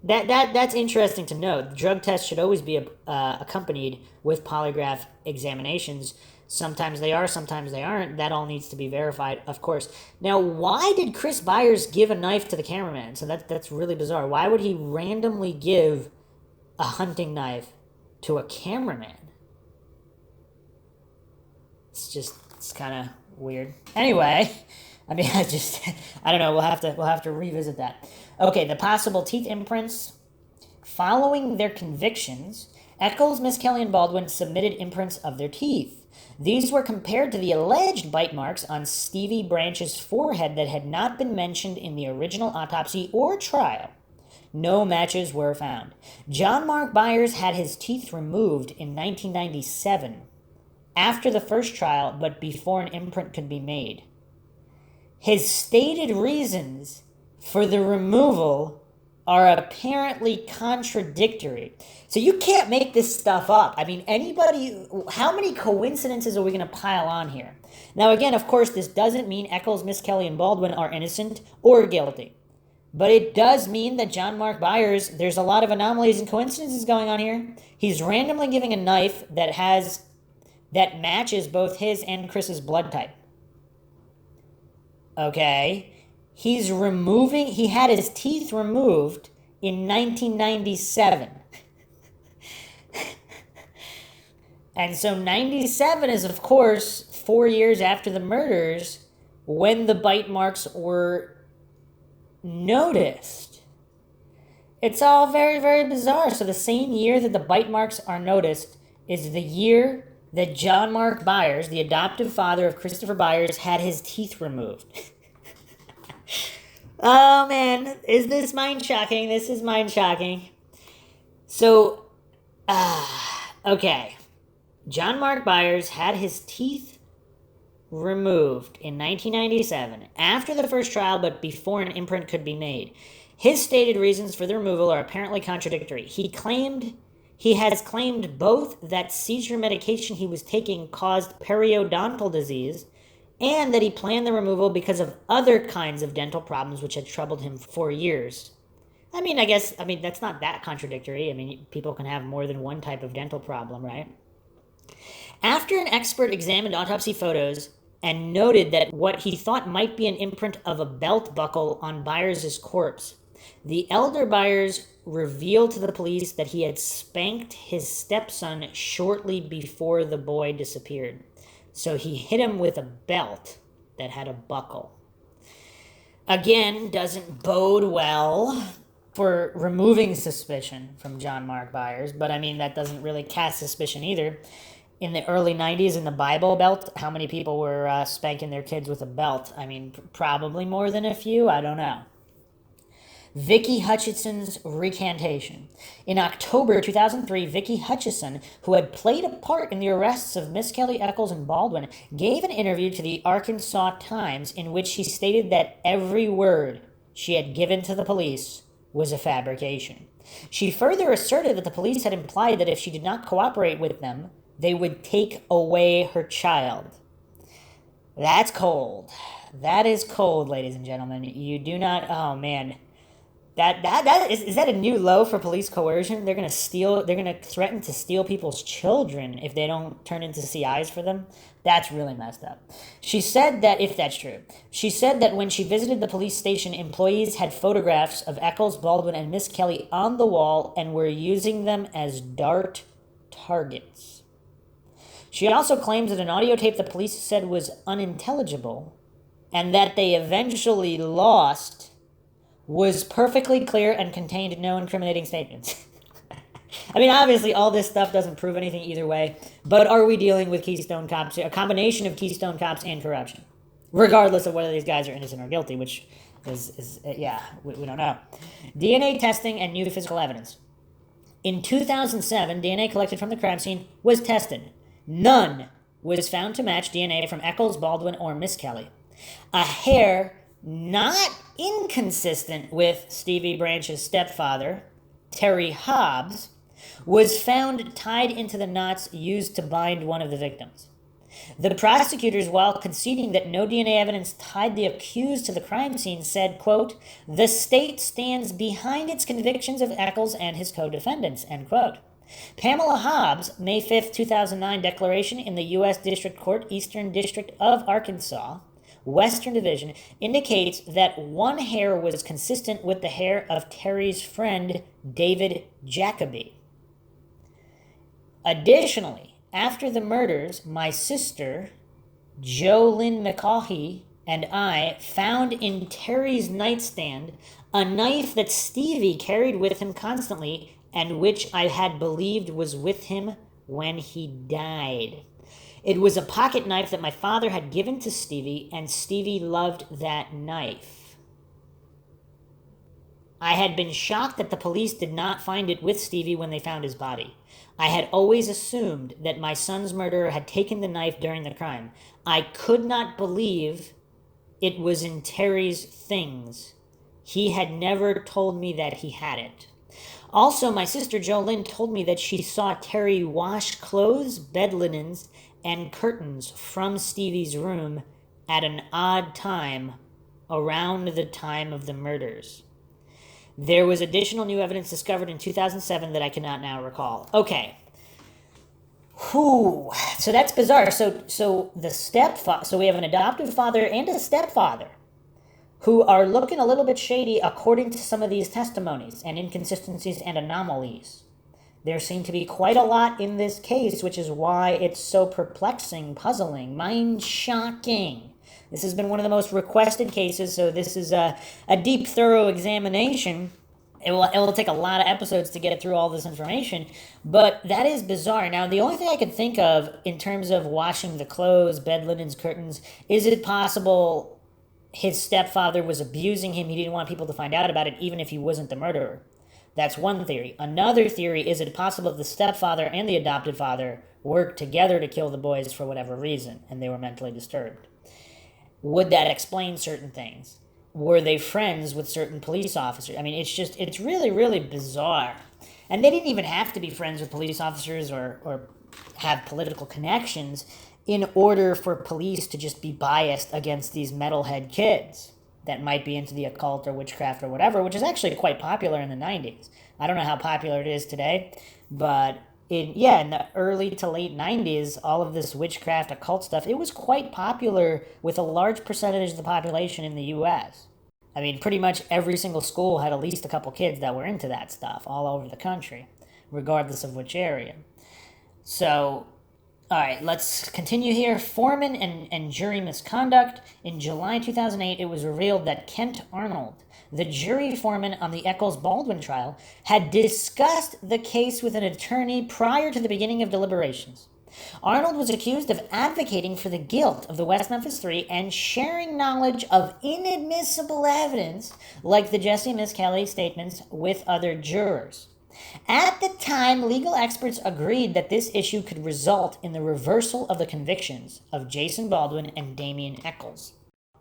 S2: that's interesting to note. Drug tests should always be accompanied with polygraph examinations. Sometimes they are, sometimes they aren't. That all needs to be verified, of course. Now, why did Chris Byers give a knife to the cameraman? So that's really bizarre. Why would he randomly give a hunting knife to a cameraman? It's kind of weird. Anyway, I don't know. We'll have to revisit that. Okay, the possible teeth imprints. Following their convictions, Eccles, Miss Kelly, and Baldwin submitted imprints of their teeth. These were compared to the alleged bite marks on Stevie Branch's forehead that had not been mentioned in the original autopsy or trial. No matches were found. John Mark Byers had his teeth removed in 1997, after the first trial, but before an imprint could be made. His stated reasons for the removal are apparently contradictory. So you can't make this stuff up. I mean, how many coincidences are we going to pile on here? Now, again, of course, this doesn't mean Eccles, Miss Kelly, and Baldwin are innocent or guilty. But it does mean that John Mark Byers, there's a lot of anomalies and coincidences going on here. He's randomly giving a knife that matches both his and Chris's blood type. Okay. He had his teeth removed in 1997. And so 97 is, of course, 4 years after the murders when the bite marks were noticed. It's all very, very bizarre. So the same year that the bite marks are noticed is the year that John Mark Byers, the adoptive father of Christopher Byers, had his teeth removed. Oh, man, is this mind-shocking? This is mind-shocking. So, okay. John Mark Byers had his teeth removed in 1997, after the first trial, but before an imprint could be made. His stated reasons for the removal are apparently contradictory. He has claimed both that seizure medication he was taking caused periodontal disease, and that he planned the removal because of other kinds of dental problems which had troubled him for years. I mean, that's not that contradictory. I mean, people can have more than one type of dental problem, right? After an expert examined autopsy photos and noted that what he thought might be an imprint of a belt buckle on Byers' corpse, the elder Byers revealed to the police that he had spanked his stepson shortly before the boy disappeared. So he hit him with a belt that had a buckle. Again, doesn't bode well for removing suspicion from John Mark Byers, but I mean, that doesn't really cast suspicion either. in the early 90s in the Bible Belt, how many people were spanking their kids with a belt? I mean, probably more than a few. I don't know. Vicky Hutchison's recantation. In October 2003, Vicky Hutchison, who had played a part in the arrests of Miss Kelly, Eccles, and Baldwin, gave an interview to the Arkansas Times in which she stated that every word she had given to the police was a fabrication. She further asserted that the police had implied that if she did not cooperate with them, they would take away her child. That's cold. That is cold, ladies and gentlemen. You do not. Oh man, that is that a new low for police coercion? They're gonna steal. They're gonna threaten to steal people's children if they don't turn into CIs for them. That's really messed up. She said that, if that's true, she said that when she visited the police station, employees had photographs of Eccles, Baldwin, and Miss Kelly on the wall and were using them as dart targets. She also claims that an audio tape the police said was unintelligible and that they eventually lost was perfectly clear and contained no incriminating statements. I mean, obviously, all this stuff doesn't prove anything either way, but are we dealing with Keystone Cops, a combination of Keystone Cops and corruption? Regardless of whether these guys are innocent or guilty, which is we don't know. DNA testing and new physical evidence. In 2007, DNA collected from the crime scene was tested. None was found to match DNA from Eccles, Baldwin, or Miss Kelly. A hair not inconsistent with Stevie Branch's stepfather, Terry Hobbs, was found tied into the knots used to bind one of the victims. The prosecutors, while conceding that no DNA evidence tied the accused to the crime scene, said, quote, "The state stands behind its convictions of Eccles and his co-defendants," end quote. Pamela Hobbs' May 5, 2009 declaration in the U.S. District Court, Eastern District of Arkansas, Western Division, indicates that one hair was consistent with the hair of Terry's friend, David Jacoby. Additionally, after the murders, my sister, Jo Lynn McCaughey, and I found in Terry's nightstand a knife that Stevie carried with him constantly and which I had believed was with him when he died. It was a pocket knife that my father had given to Stevie, and Stevie loved that knife. I had been shocked that the police did not find it with Stevie when they found his body. I had always assumed that my son's murderer had taken the knife during the crime. I could not believe it was in Terry's things. He had never told me that he had it. Also, my sister Jo Lynn told me that she saw Terry wash clothes, bed linens, and curtains from Stevie's room at an odd time around the time of the murders. There was additional new evidence discovered in 2007 that I cannot now recall. Okay. Whew. So that's bizarre. So the stepfather, so we have an adoptive father and a stepfather who are looking a little bit shady according to some of these testimonies and inconsistencies and anomalies. There seem to be quite a lot in this case, which is why it's so perplexing, puzzling, mind-shocking. This has been one of the most requested cases, so this is a deep, thorough examination. It will take a lot of episodes to get it through all this information, but that is bizarre. Now, the only thing I could think of in terms of washing the clothes, bed linens, curtains, is it possible his stepfather was abusing him? He didn't want people to find out about it, even if he wasn't the murderer. That's one theory. Another theory, is it possible that the stepfather and the adopted father worked together to kill the boys for whatever reason, and they were mentally disturbed? Would that explain certain things? Were they friends with certain police officers? I mean, it's really, really bizarre. And they didn't even have to be friends with police officers or have political connections in order for police to just be biased against these metalhead kids that might be into the occult or witchcraft or whatever, which is actually quite popular in the 90s. I don't know how popular it is today, but in the early to late 90s, all of this witchcraft, occult stuff, it was quite popular with a large percentage of the population in the U.S. I mean, pretty much every single school had at least a couple kids that were into that stuff all over the country, regardless of which area. So, all right, let's continue here. Foreman and jury misconduct. In July 2008, it was revealed that Kent Arnold, the jury foreman on the Eccles-Baldwin trial, had discussed the case with an attorney prior to the beginning of deliberations. Arnold was accused of advocating for the guilt of the West Memphis Three and sharing knowledge of inadmissible evidence, like the Jesse Miss Kelly statements, with other jurors. At the time, legal experts agreed that this issue could result in the reversal of the convictions of Jason Baldwin and Damian Eccles.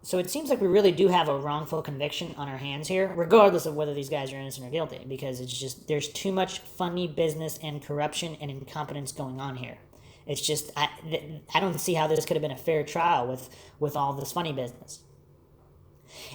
S2: So it seems like we really do have a wrongful conviction on our hands here, regardless of whether these guys are innocent or guilty, because it's just, there's too much funny business and corruption and incompetence going on here. It's just, I don't see how this could have been a fair trial with all this funny business.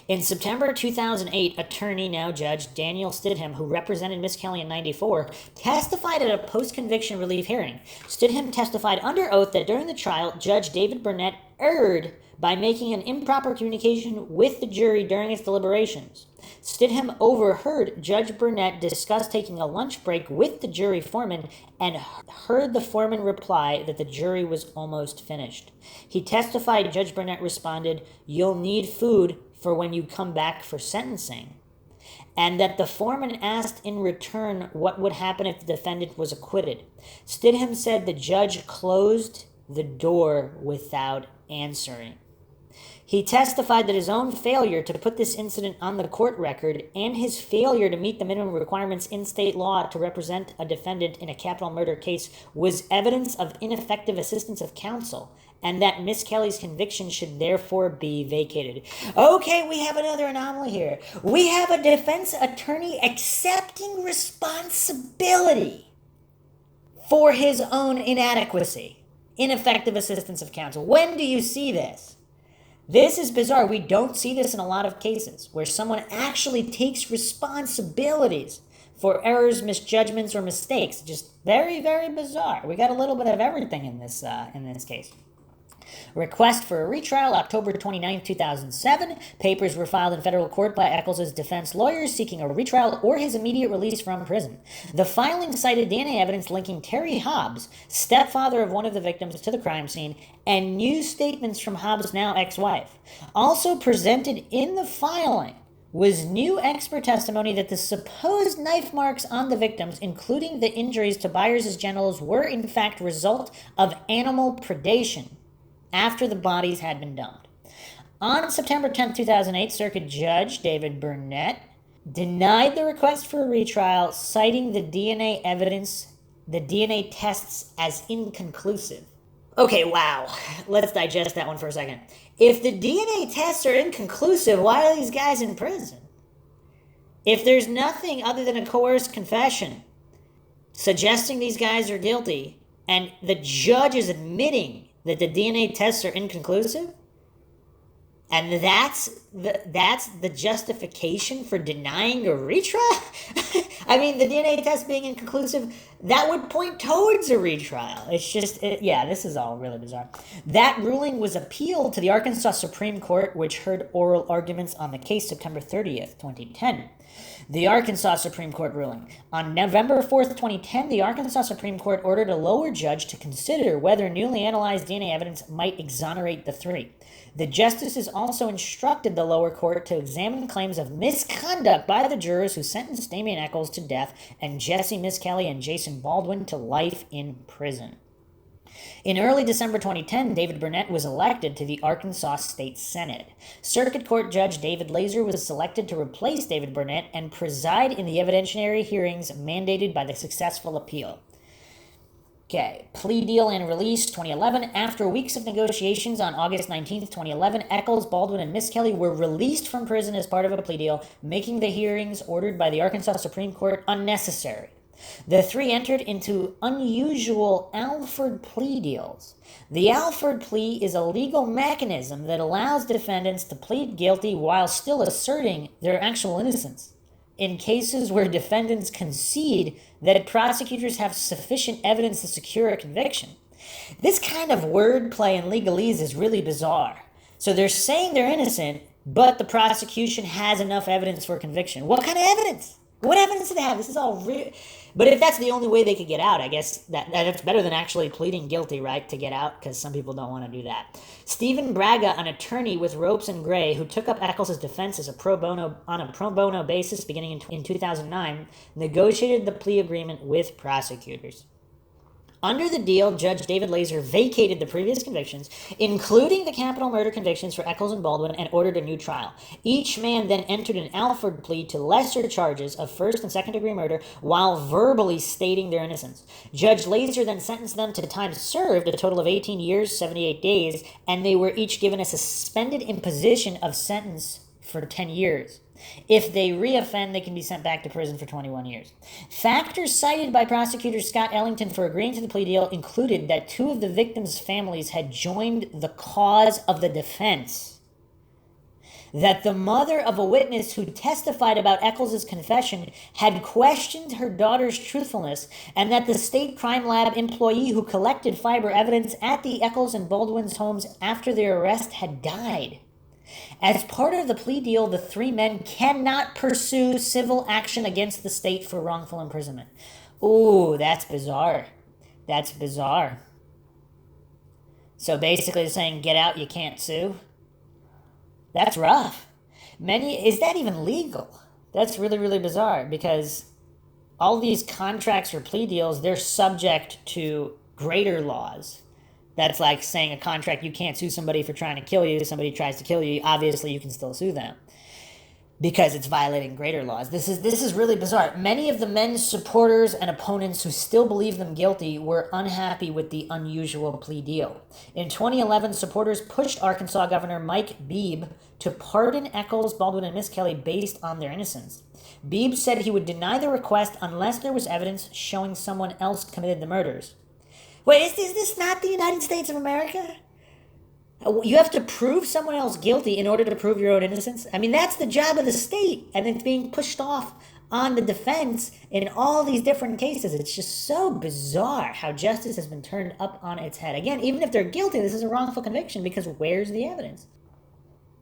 S2: In September 2008, attorney, now Judge Daniel Stidham, who represented Miss Kelly in 94, testified at a post-conviction relief hearing. Stidham testified under oath that during the trial, Judge David Burnett erred by making an improper communication with the jury during its deliberations. Stidham overheard Judge Burnett discuss taking a lunch break with the jury foreman and heard the foreman reply that the jury was almost finished. He testified Judge Burnett responded, "You'll need food for when you come back for sentencing," and that the foreman asked in return what would happen if the defendant was acquitted. Stidham said the judge closed the door without answering. He testified that his own failure to put this incident on the court record and his failure to meet the minimum requirements in state law to represent a defendant in a capital murder case was evidence of ineffective assistance of counsel, and that Miss Kelly's conviction should therefore be vacated. Okay, we have another anomaly here. We have a defense attorney accepting responsibility for his own inadequacy, ineffective assistance of counsel. When do you see this? This is bizarre. We don't see this in a lot of cases where someone actually takes responsibilities for errors, misjudgments, or mistakes. Just very, very bizarre. We got a little bit of everything in this case. Request for a retrial, October 29, 2007. Papers were filed in federal court by Eccles' defense lawyers seeking a retrial or his immediate release from prison. The filing cited DNA evidence linking Terry Hobbs, stepfather of one of the victims, to the crime scene, and new statements from Hobbs' now ex-wife. Also presented in the filing was new expert testimony that the supposed knife marks on the victims, including the injuries to Byers' genitals, were in fact result of animal predation after the bodies had been dumped. On September 10, 2008, Circuit Judge David Burnett denied the request for a retrial, citing the DNA evidence, the DNA tests, as inconclusive. Okay, wow. Let's digest that one for a second. If the DNA tests are inconclusive, why are these guys in prison? If there's nothing other than a coerced confession suggesting these guys are guilty, and the judge is admitting that the DNA tests are inconclusive, and that's the justification for denying a retrial? I mean, the DNA test being inconclusive, that would point towards a retrial. It's just, this is all really bizarre. That ruling was appealed to the Arkansas Supreme Court, which heard oral arguments on the case September 30th, 2010. The Arkansas Supreme Court ruling. On November 4th, 2010, the Arkansas Supreme Court ordered a lower judge to consider whether newly analyzed DNA evidence might exonerate the three. The justices also instructed the lower court to examine claims of misconduct by the jurors who sentenced Damian Eccles to death and Jesse Miss Kelly and Jason Baldwin to life in prison. In early December 2010, David Burnett was elected to the Arkansas State Senate. Circuit Court Judge David Laser was selected to replace David Burnett and preside in the evidentiary hearings mandated by the successful appeal. Okay, plea deal and release, 2011. After weeks of negotiations on August 19th, 2011, Eccles, Baldwin, and Miss Kelly were released from prison as part of a plea deal, making the hearings ordered by the Arkansas Supreme Court unnecessary. The three entered into unusual Alford plea deals. The Alford plea is a legal mechanism that allows defendants to plead guilty while still asserting their actual innocence. In cases where defendants concede that prosecutors have sufficient evidence to secure a conviction. This kind of wordplay in legalese is really bizarre. So they're saying they're innocent, but the prosecution has enough evidence for conviction. What kind of evidence? What evidence do they have? This is all real. But if that's the only way they could get out, I guess that's better than actually pleading guilty, right, to get out, because some people don't want to do that. Stephen Braga, an attorney with Ropes and Gray, who took up Eccles' defense as on a pro bono basis beginning in 2009, negotiated the plea agreement with prosecutors. Under the deal, Judge David Laser vacated the previous convictions, including the capital murder convictions for Eccles and Baldwin, and ordered a new trial. Each man then entered an Alford plea to lesser charges of first and second degree murder while verbally stating their innocence. Judge Laser then sentenced them to time served, a total of 18 years, 78 days, and they were each given a suspended imposition of sentence for 10 years. If they reoffend, they can be sent back to prison for 21 years. Factors cited by prosecutor Scott Ellington for agreeing to the plea deal included that two of the victims' families had joined the cause of the defense, that the mother of a witness who testified about Eccles' confession had questioned her daughter's truthfulness, and that the state crime lab employee who collected fiber evidence at the Eccles and Baldwin's homes after their arrest had died. As part of the plea deal, the three men cannot pursue civil action against the state for wrongful imprisonment. Ooh, that's bizarre. That's bizarre. So basically saying, get out, you can't sue? That's rough. Is that even legal? That's really, really bizarre, because all these contracts or plea deals, they're subject to greater laws. That's like saying a contract, you can't sue somebody for trying to kill you. Somebody tries to kill you, obviously you can still sue them because it's violating greater laws. This is really bizarre. Many of the men's supporters and opponents who still believe them guilty were unhappy with the unusual plea deal. In 2011, supporters pushed Arkansas Governor Mike Beebe to pardon Eccles, Baldwin, and Miss Kelly based on their innocence. Beebe said he would deny the request unless there was evidence showing someone else committed the murders. Wait, is this not the United States of America? You have to prove someone else guilty in order to prove your own innocence? I mean, that's the job of the state, and it's being pushed off on the defense in all these different cases. It's just so bizarre how justice has been turned up on its head. Again, even if they're guilty, this is a wrongful conviction because where's the evidence?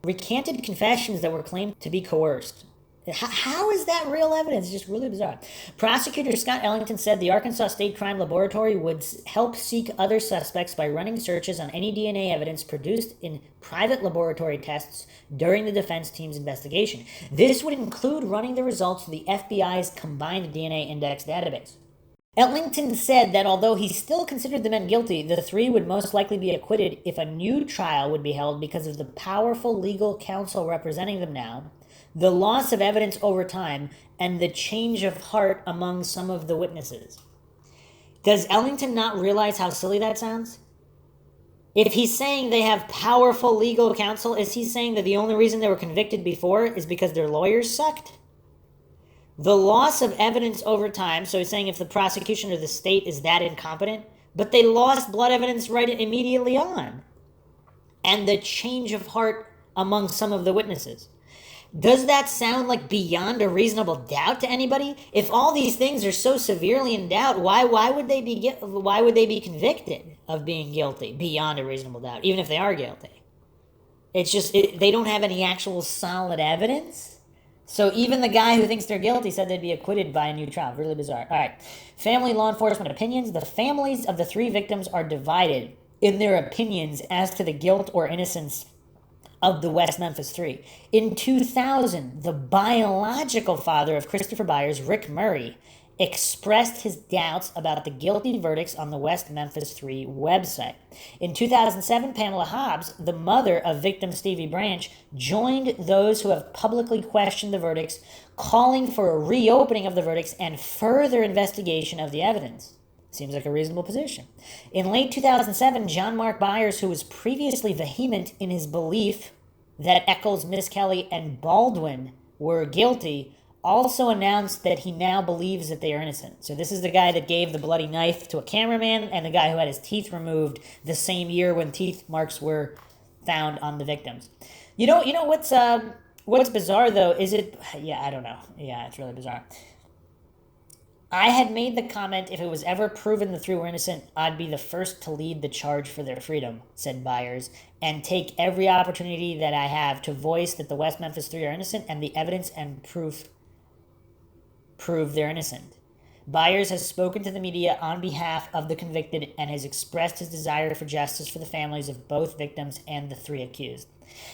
S2: Recanted confessions that were claimed to be coerced. How is that real evidence? It's just really bizarre. Prosecutor Scott Ellington said the Arkansas State Crime Laboratory would help seek other suspects by running searches on any DNA evidence produced in private laboratory tests during the defense team's investigation. This would include running the results of the FBI's combined DNA index database. Ellington said that although he still considered the men guilty, the three would most likely be acquitted if a new trial would be held because of the powerful legal counsel representing them now, the loss of evidence over time, and the change of heart among some of the witnesses. Does Ellington not realize how silly that sounds? If he's saying they have powerful legal counsel, is he saying that the only reason they were convicted before is because their lawyers sucked? The loss of evidence over time, so he's saying if the prosecution or the state is that incompetent, but they lost blood evidence right immediately on. And the change of heart among some of the witnesses. Does that sound like beyond a reasonable doubt to anybody? If all these things are so severely in doubt, why would they be convicted of being guilty beyond a reasonable doubt, even if they are guilty? It's just they don't have any actual solid evidence. So even the guy who thinks they're guilty said they'd be acquitted by a new trial. Really bizarre. All right. Family law enforcement opinions. The families of the three victims are divided in their opinions as to the guilt or innocence of the West Memphis Three. In 2000, the biological father of Christopher Byers, Rick Murray, expressed his doubts about the guilty verdicts on the West Memphis Three website. In 2007, Pamela Hobbs, the mother of victim Stevie Branch, joined those who have publicly questioned the verdicts, calling for a reopening of the verdicts and further investigation of the evidence. Seems like a reasonable position. In late 2007, John Mark Byers, who was previously vehement in his belief that Eccles, Miss Kelly, and Baldwin were guilty, also announced that he now believes that they are innocent. So this is the guy that gave the bloody knife to a cameraman and the guy who had his teeth removed the same year when teeth marks were found on the victims. You know what's bizarre though? I don't know. Yeah, it's really bizarre. I had made the comment, if it was ever proven the three were innocent, I'd be the first to lead the charge for their freedom, said Byers, and take every opportunity that I have to voice that the West Memphis Three are innocent and the evidence and proof prove they're innocent. Byers has spoken to the media on behalf of the convicted and has expressed his desire for justice for the families of both victims and the three accused.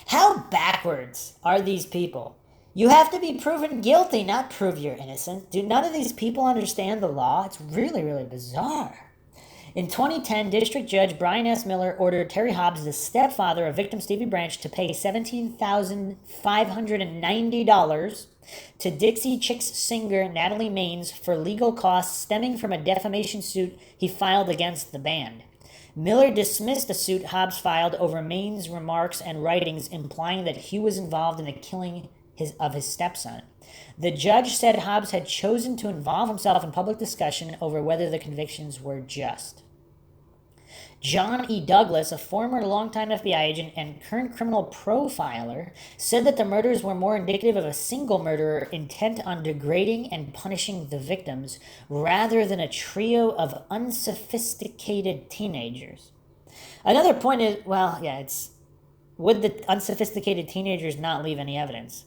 S2: How backwards are these people? You have to be proven guilty, not prove you're innocent. Do none of these people understand the law? It's really, really bizarre. In 2010, District Judge Brian S. Miller ordered Terry Hobbs, the stepfather of victim Stevie Branch, to pay $17,590 to Dixie Chicks singer Natalie Maines for legal costs stemming from a defamation suit he filed against the band. Miller dismissed the suit Hobbs filed over Maines' remarks and writings implying that Hugh was involved in the killing of his stepson. The judge said Hobbs had chosen to involve himself in public discussion over whether the convictions were just. John E. Douglas, a former longtime FBI agent and current criminal profiler, said that the murders were more indicative of a single murderer intent on degrading and punishing the victims rather than a trio of unsophisticated teenagers. Another point is, would the unsophisticated teenagers not leave any evidence?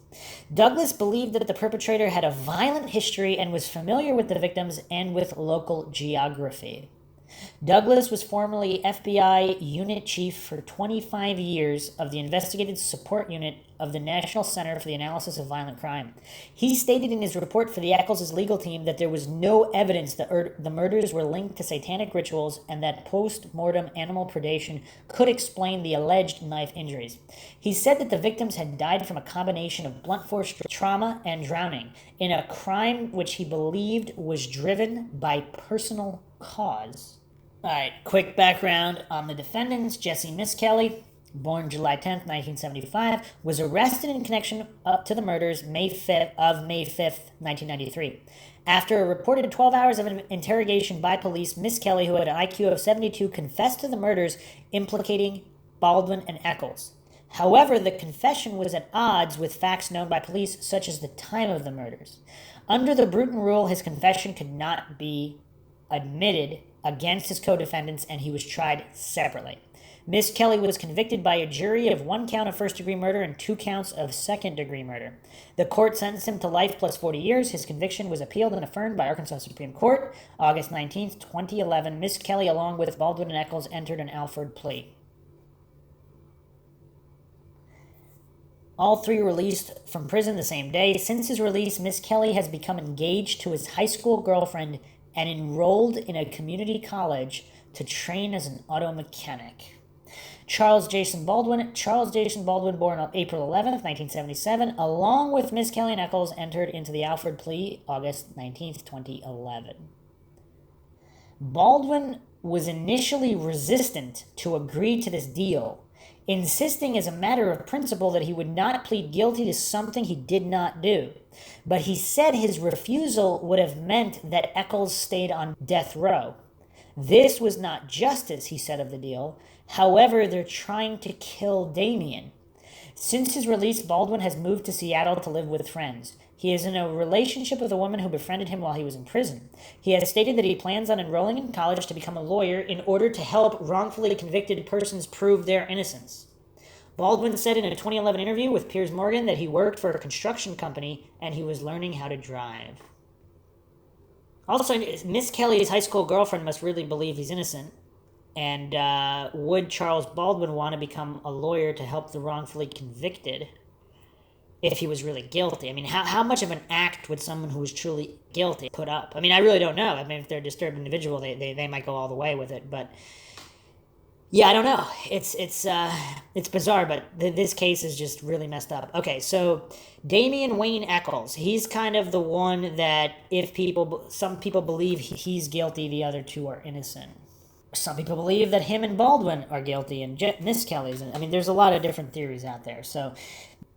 S2: Douglas believed that the perpetrator had a violent history and was familiar with the victims and with local geography. Douglas was formerly FBI unit chief for 25 years of the Investigative Support Unit of the National Center for the Analysis of Violent Crime. He stated in his report for the Eccles' legal team that there was no evidence that the murders were linked to satanic rituals and that post-mortem animal predation could explain the alleged knife injuries. He said that the victims had died from a combination of blunt force trauma and drowning in a crime which he believed was driven by personal cause. All right, quick background on the defendants. Jesse Miskelly, born July 10th, 1975, was arrested in connection to the murders May 5th, 1993. After a reported 12 hours of an interrogation by police, Miskelly, who had an IQ of 72, confessed to the murders implicating Baldwin and Eccles. However, the confession was at odds with facts known by police, such as the time of the murders. Under the Bruton rule, his confession could not be admitted against his co-defendants, and he was tried separately. Miskelly was convicted by a jury of 1 count of first-degree murder and 2 counts of second-degree murder. The court sentenced him to life plus 40 years. His conviction was appealed and affirmed by Arkansas Supreme Court. August 19, 2011, Miskelly, along with Baldwin and Eccles, entered an Alford plea. All 3 released from prison the same day. Since his release, Miskelly has become engaged to his high school girlfriend and enrolled in a community college to train as an auto mechanic. Charles Jason Baldwin, born on April 11th, 1977, along with Miskelly and Eccles, entered into the Alford plea August 19th, 2011. Baldwin was initially resistant to agree to this deal, insisting as a matter of principle that he would not plead guilty to something he did not do. But he said his refusal would have meant that Eccles stayed on death row. This was not justice, he said of the deal. However, they're trying to kill Damien. Since his release, Baldwin has moved to Seattle to live with friends. He is in a relationship with a woman who befriended him while he was in prison. He has stated that he plans on enrolling in college to become a lawyer in order to help wrongfully convicted persons prove their innocence. Baldwin said in a 2011 interview with Piers Morgan that he worked for a construction company and he was learning how to drive. Also, Miskelly's high school girlfriend must really believe he's innocent. And would Charles Baldwin want to become a lawyer to help the wrongfully convicted if he was really guilty? I mean, how much of an act would someone who was truly guilty put up? I mean, I really don't know. I mean, if they're a disturbed individual, they might go all the way with it. But yeah, I don't know. It's bizarre, but this case is just really messed up. Okay, so Damien Wayne Eccles, he's kind of the one that some people believe he's guilty, the other 2 are innocent. Some people believe that him and Baldwin are guilty and Miskelly's. I mean, there's a lot of different theories out there. So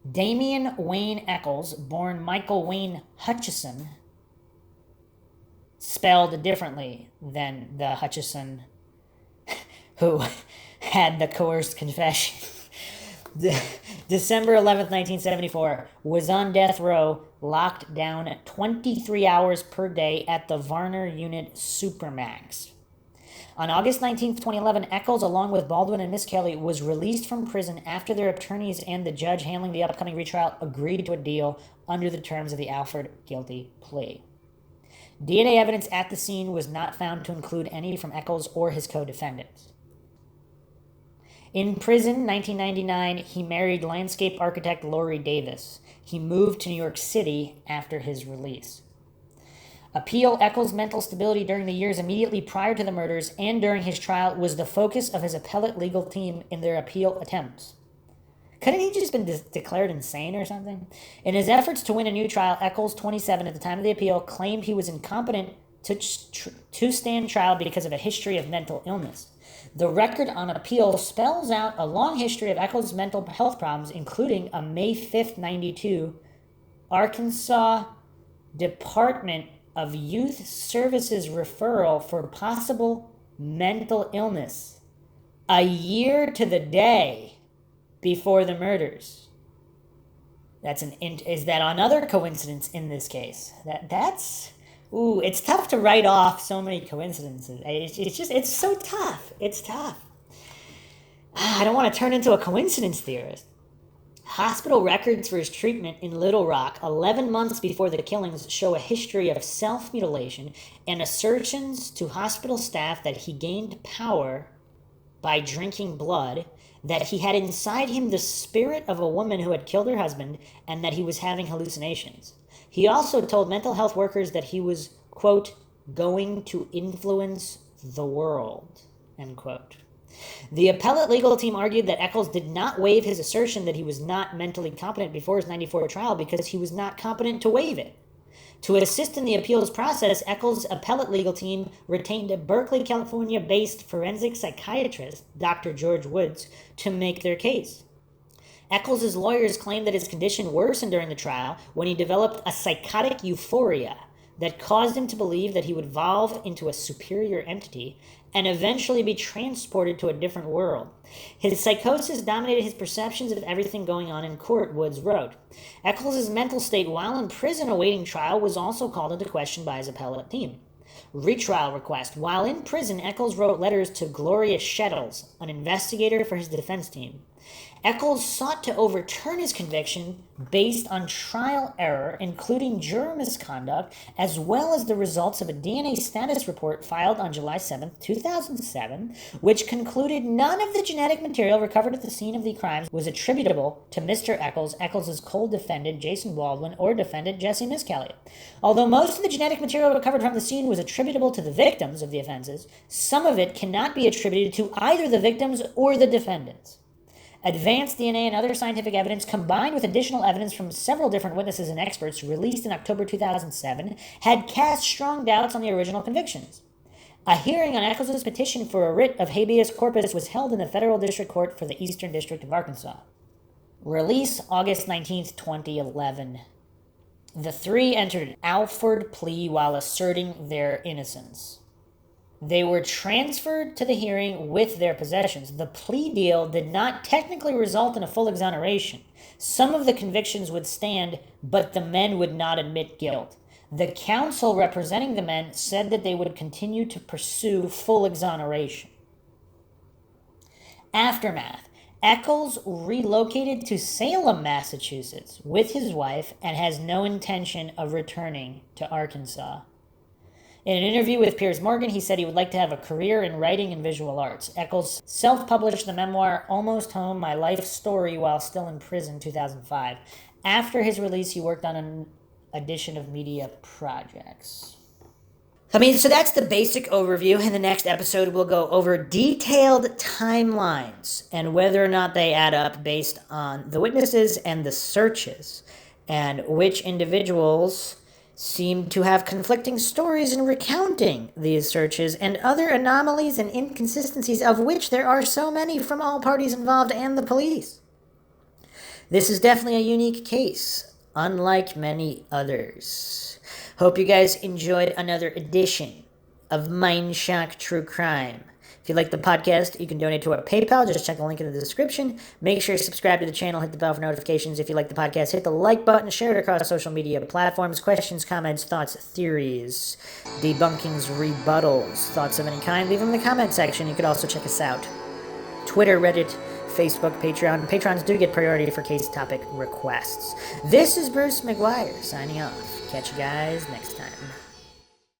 S2: Damien Wayne Eccles, born Michael Wayne Hutchison, spelled differently than the Hutchison who had the coerced confession. December 11th, 1974, was on death row, locked down 23 hours per day at the Varner Unit Supermax. On August 19th, 2011, Eccles, along with Baldwin and Miskelly, was released from prison after their attorneys and the judge handling the upcoming retrial agreed to a deal under the terms of the Alford guilty plea. DNA evidence at the scene was not found to include any from Eccles or his co-defendants. In prison, 1999, he married landscape architect Lori Davis. He moved to New York City after his release. Appeal Eccles' mental stability during the years immediately prior to the murders and during his trial was the focus of his appellate legal team in their appeal attempts. Couldn't he just been declared insane or something? In his efforts to win a new trial, Eccles, 27 at the time of the appeal, claimed he was incompetent to stand trial because of a history of mental illness. The record on appeal spells out a long history of Eccles' mental health problems, including a May 5th, 92, Arkansas Department of Youth Services referral for possible mental illness a year to the day before the murders. Is that another coincidence in this case? It's tough to write off so many coincidences. It's so tough. It's tough. I don't want to turn into a coincidence theorist. Hospital records for his treatment in Little Rock 11 months before the killings show a history of self-mutilation and assertions to hospital staff that he gained power by drinking blood, that he had inside him the spirit of a woman who had killed her husband, and that he was having hallucinations. He also told mental health workers that he was, quote, going to influence the world, end quote. The appellate legal team argued that Eccles did not waive his assertion that he was not mentally competent before his 94 trial because he was not competent to waive it. To assist in the appeals process, Eccles' appellate legal team retained a Berkeley, California-based forensic psychiatrist, Dr. George Woods, to make their case. Eccles' lawyers claimed that his condition worsened during the trial when he developed a psychotic euphoria that caused him to believe that he would evolve into a superior entity and eventually be transported to a different world. His psychosis dominated his perceptions of everything going on in court, Woods wrote. Eccles' mental state while in prison awaiting trial was also called into question by his appellate team. Retrial request. While in prison, Eccles wrote letters to Gloria Shettles, an investigator for his defense team. Eccles sought to overturn his conviction based on trial error, including juror misconduct, as well as the results of a DNA status report filed on July 7, 2007, which concluded none of the genetic material recovered at the scene of the crimes was attributable to Mr. Eccles, Eccles' co-defendant Jason Baldwin, or defendant Jesse Miscalliot. Although most of the genetic material recovered from the scene was attributable to the victims of the offenses, some of it cannot be attributed to either the victims or the defendants. Advanced DNA and other scientific evidence, combined with additional evidence from several different witnesses and experts released in October 2007, had cast strong doubts on the original convictions. A hearing on Eccles' petition for a writ of habeas corpus was held in the Federal District Court for the Eastern District of Arkansas. Release August 19, 2011. The three entered an Alford plea while asserting their innocence. They were transferred to the hearing with their possessions. The plea deal did not technically result in a full exoneration. Some of the convictions would stand, but the men would not admit guilt. The counsel representing the men said that they would continue to pursue full exoneration. Aftermath. Eccles relocated to Salem, Massachusetts with his wife and has no intention of returning to Arkansas. In an interview with Piers Morgan, he said he would like to have a career in writing and visual arts. Eccles self-published the memoir Almost Home, My Life Story while still in prison, 2005. After his release, he worked on an addition of media projects. So that's the basic overview. In the next episode, we'll go over detailed timelines and whether or not they add up based on the witnesses and the searches, and which individuals seem to have conflicting stories in recounting these searches and other anomalies and inconsistencies, of which there are so many from all parties involved and the police. This is definitely a unique case, unlike many others. Hope you guys enjoyed another edition of Mindshock True Crime. If you like the podcast, you can donate to our PayPal. Just check the link in the description. Make sure you subscribe to the channel, hit the bell for notifications. If you like the podcast, hit the like button, share it across social media platforms. Questions, comments, thoughts, theories, debunkings, rebuttals, thoughts of any kind, leave them in the comment section. You could also check us out. Twitter, Reddit, Facebook, Patreon. Patrons do get priority for case topic requests. This is Bruce McGuire signing off. Catch you guys next time.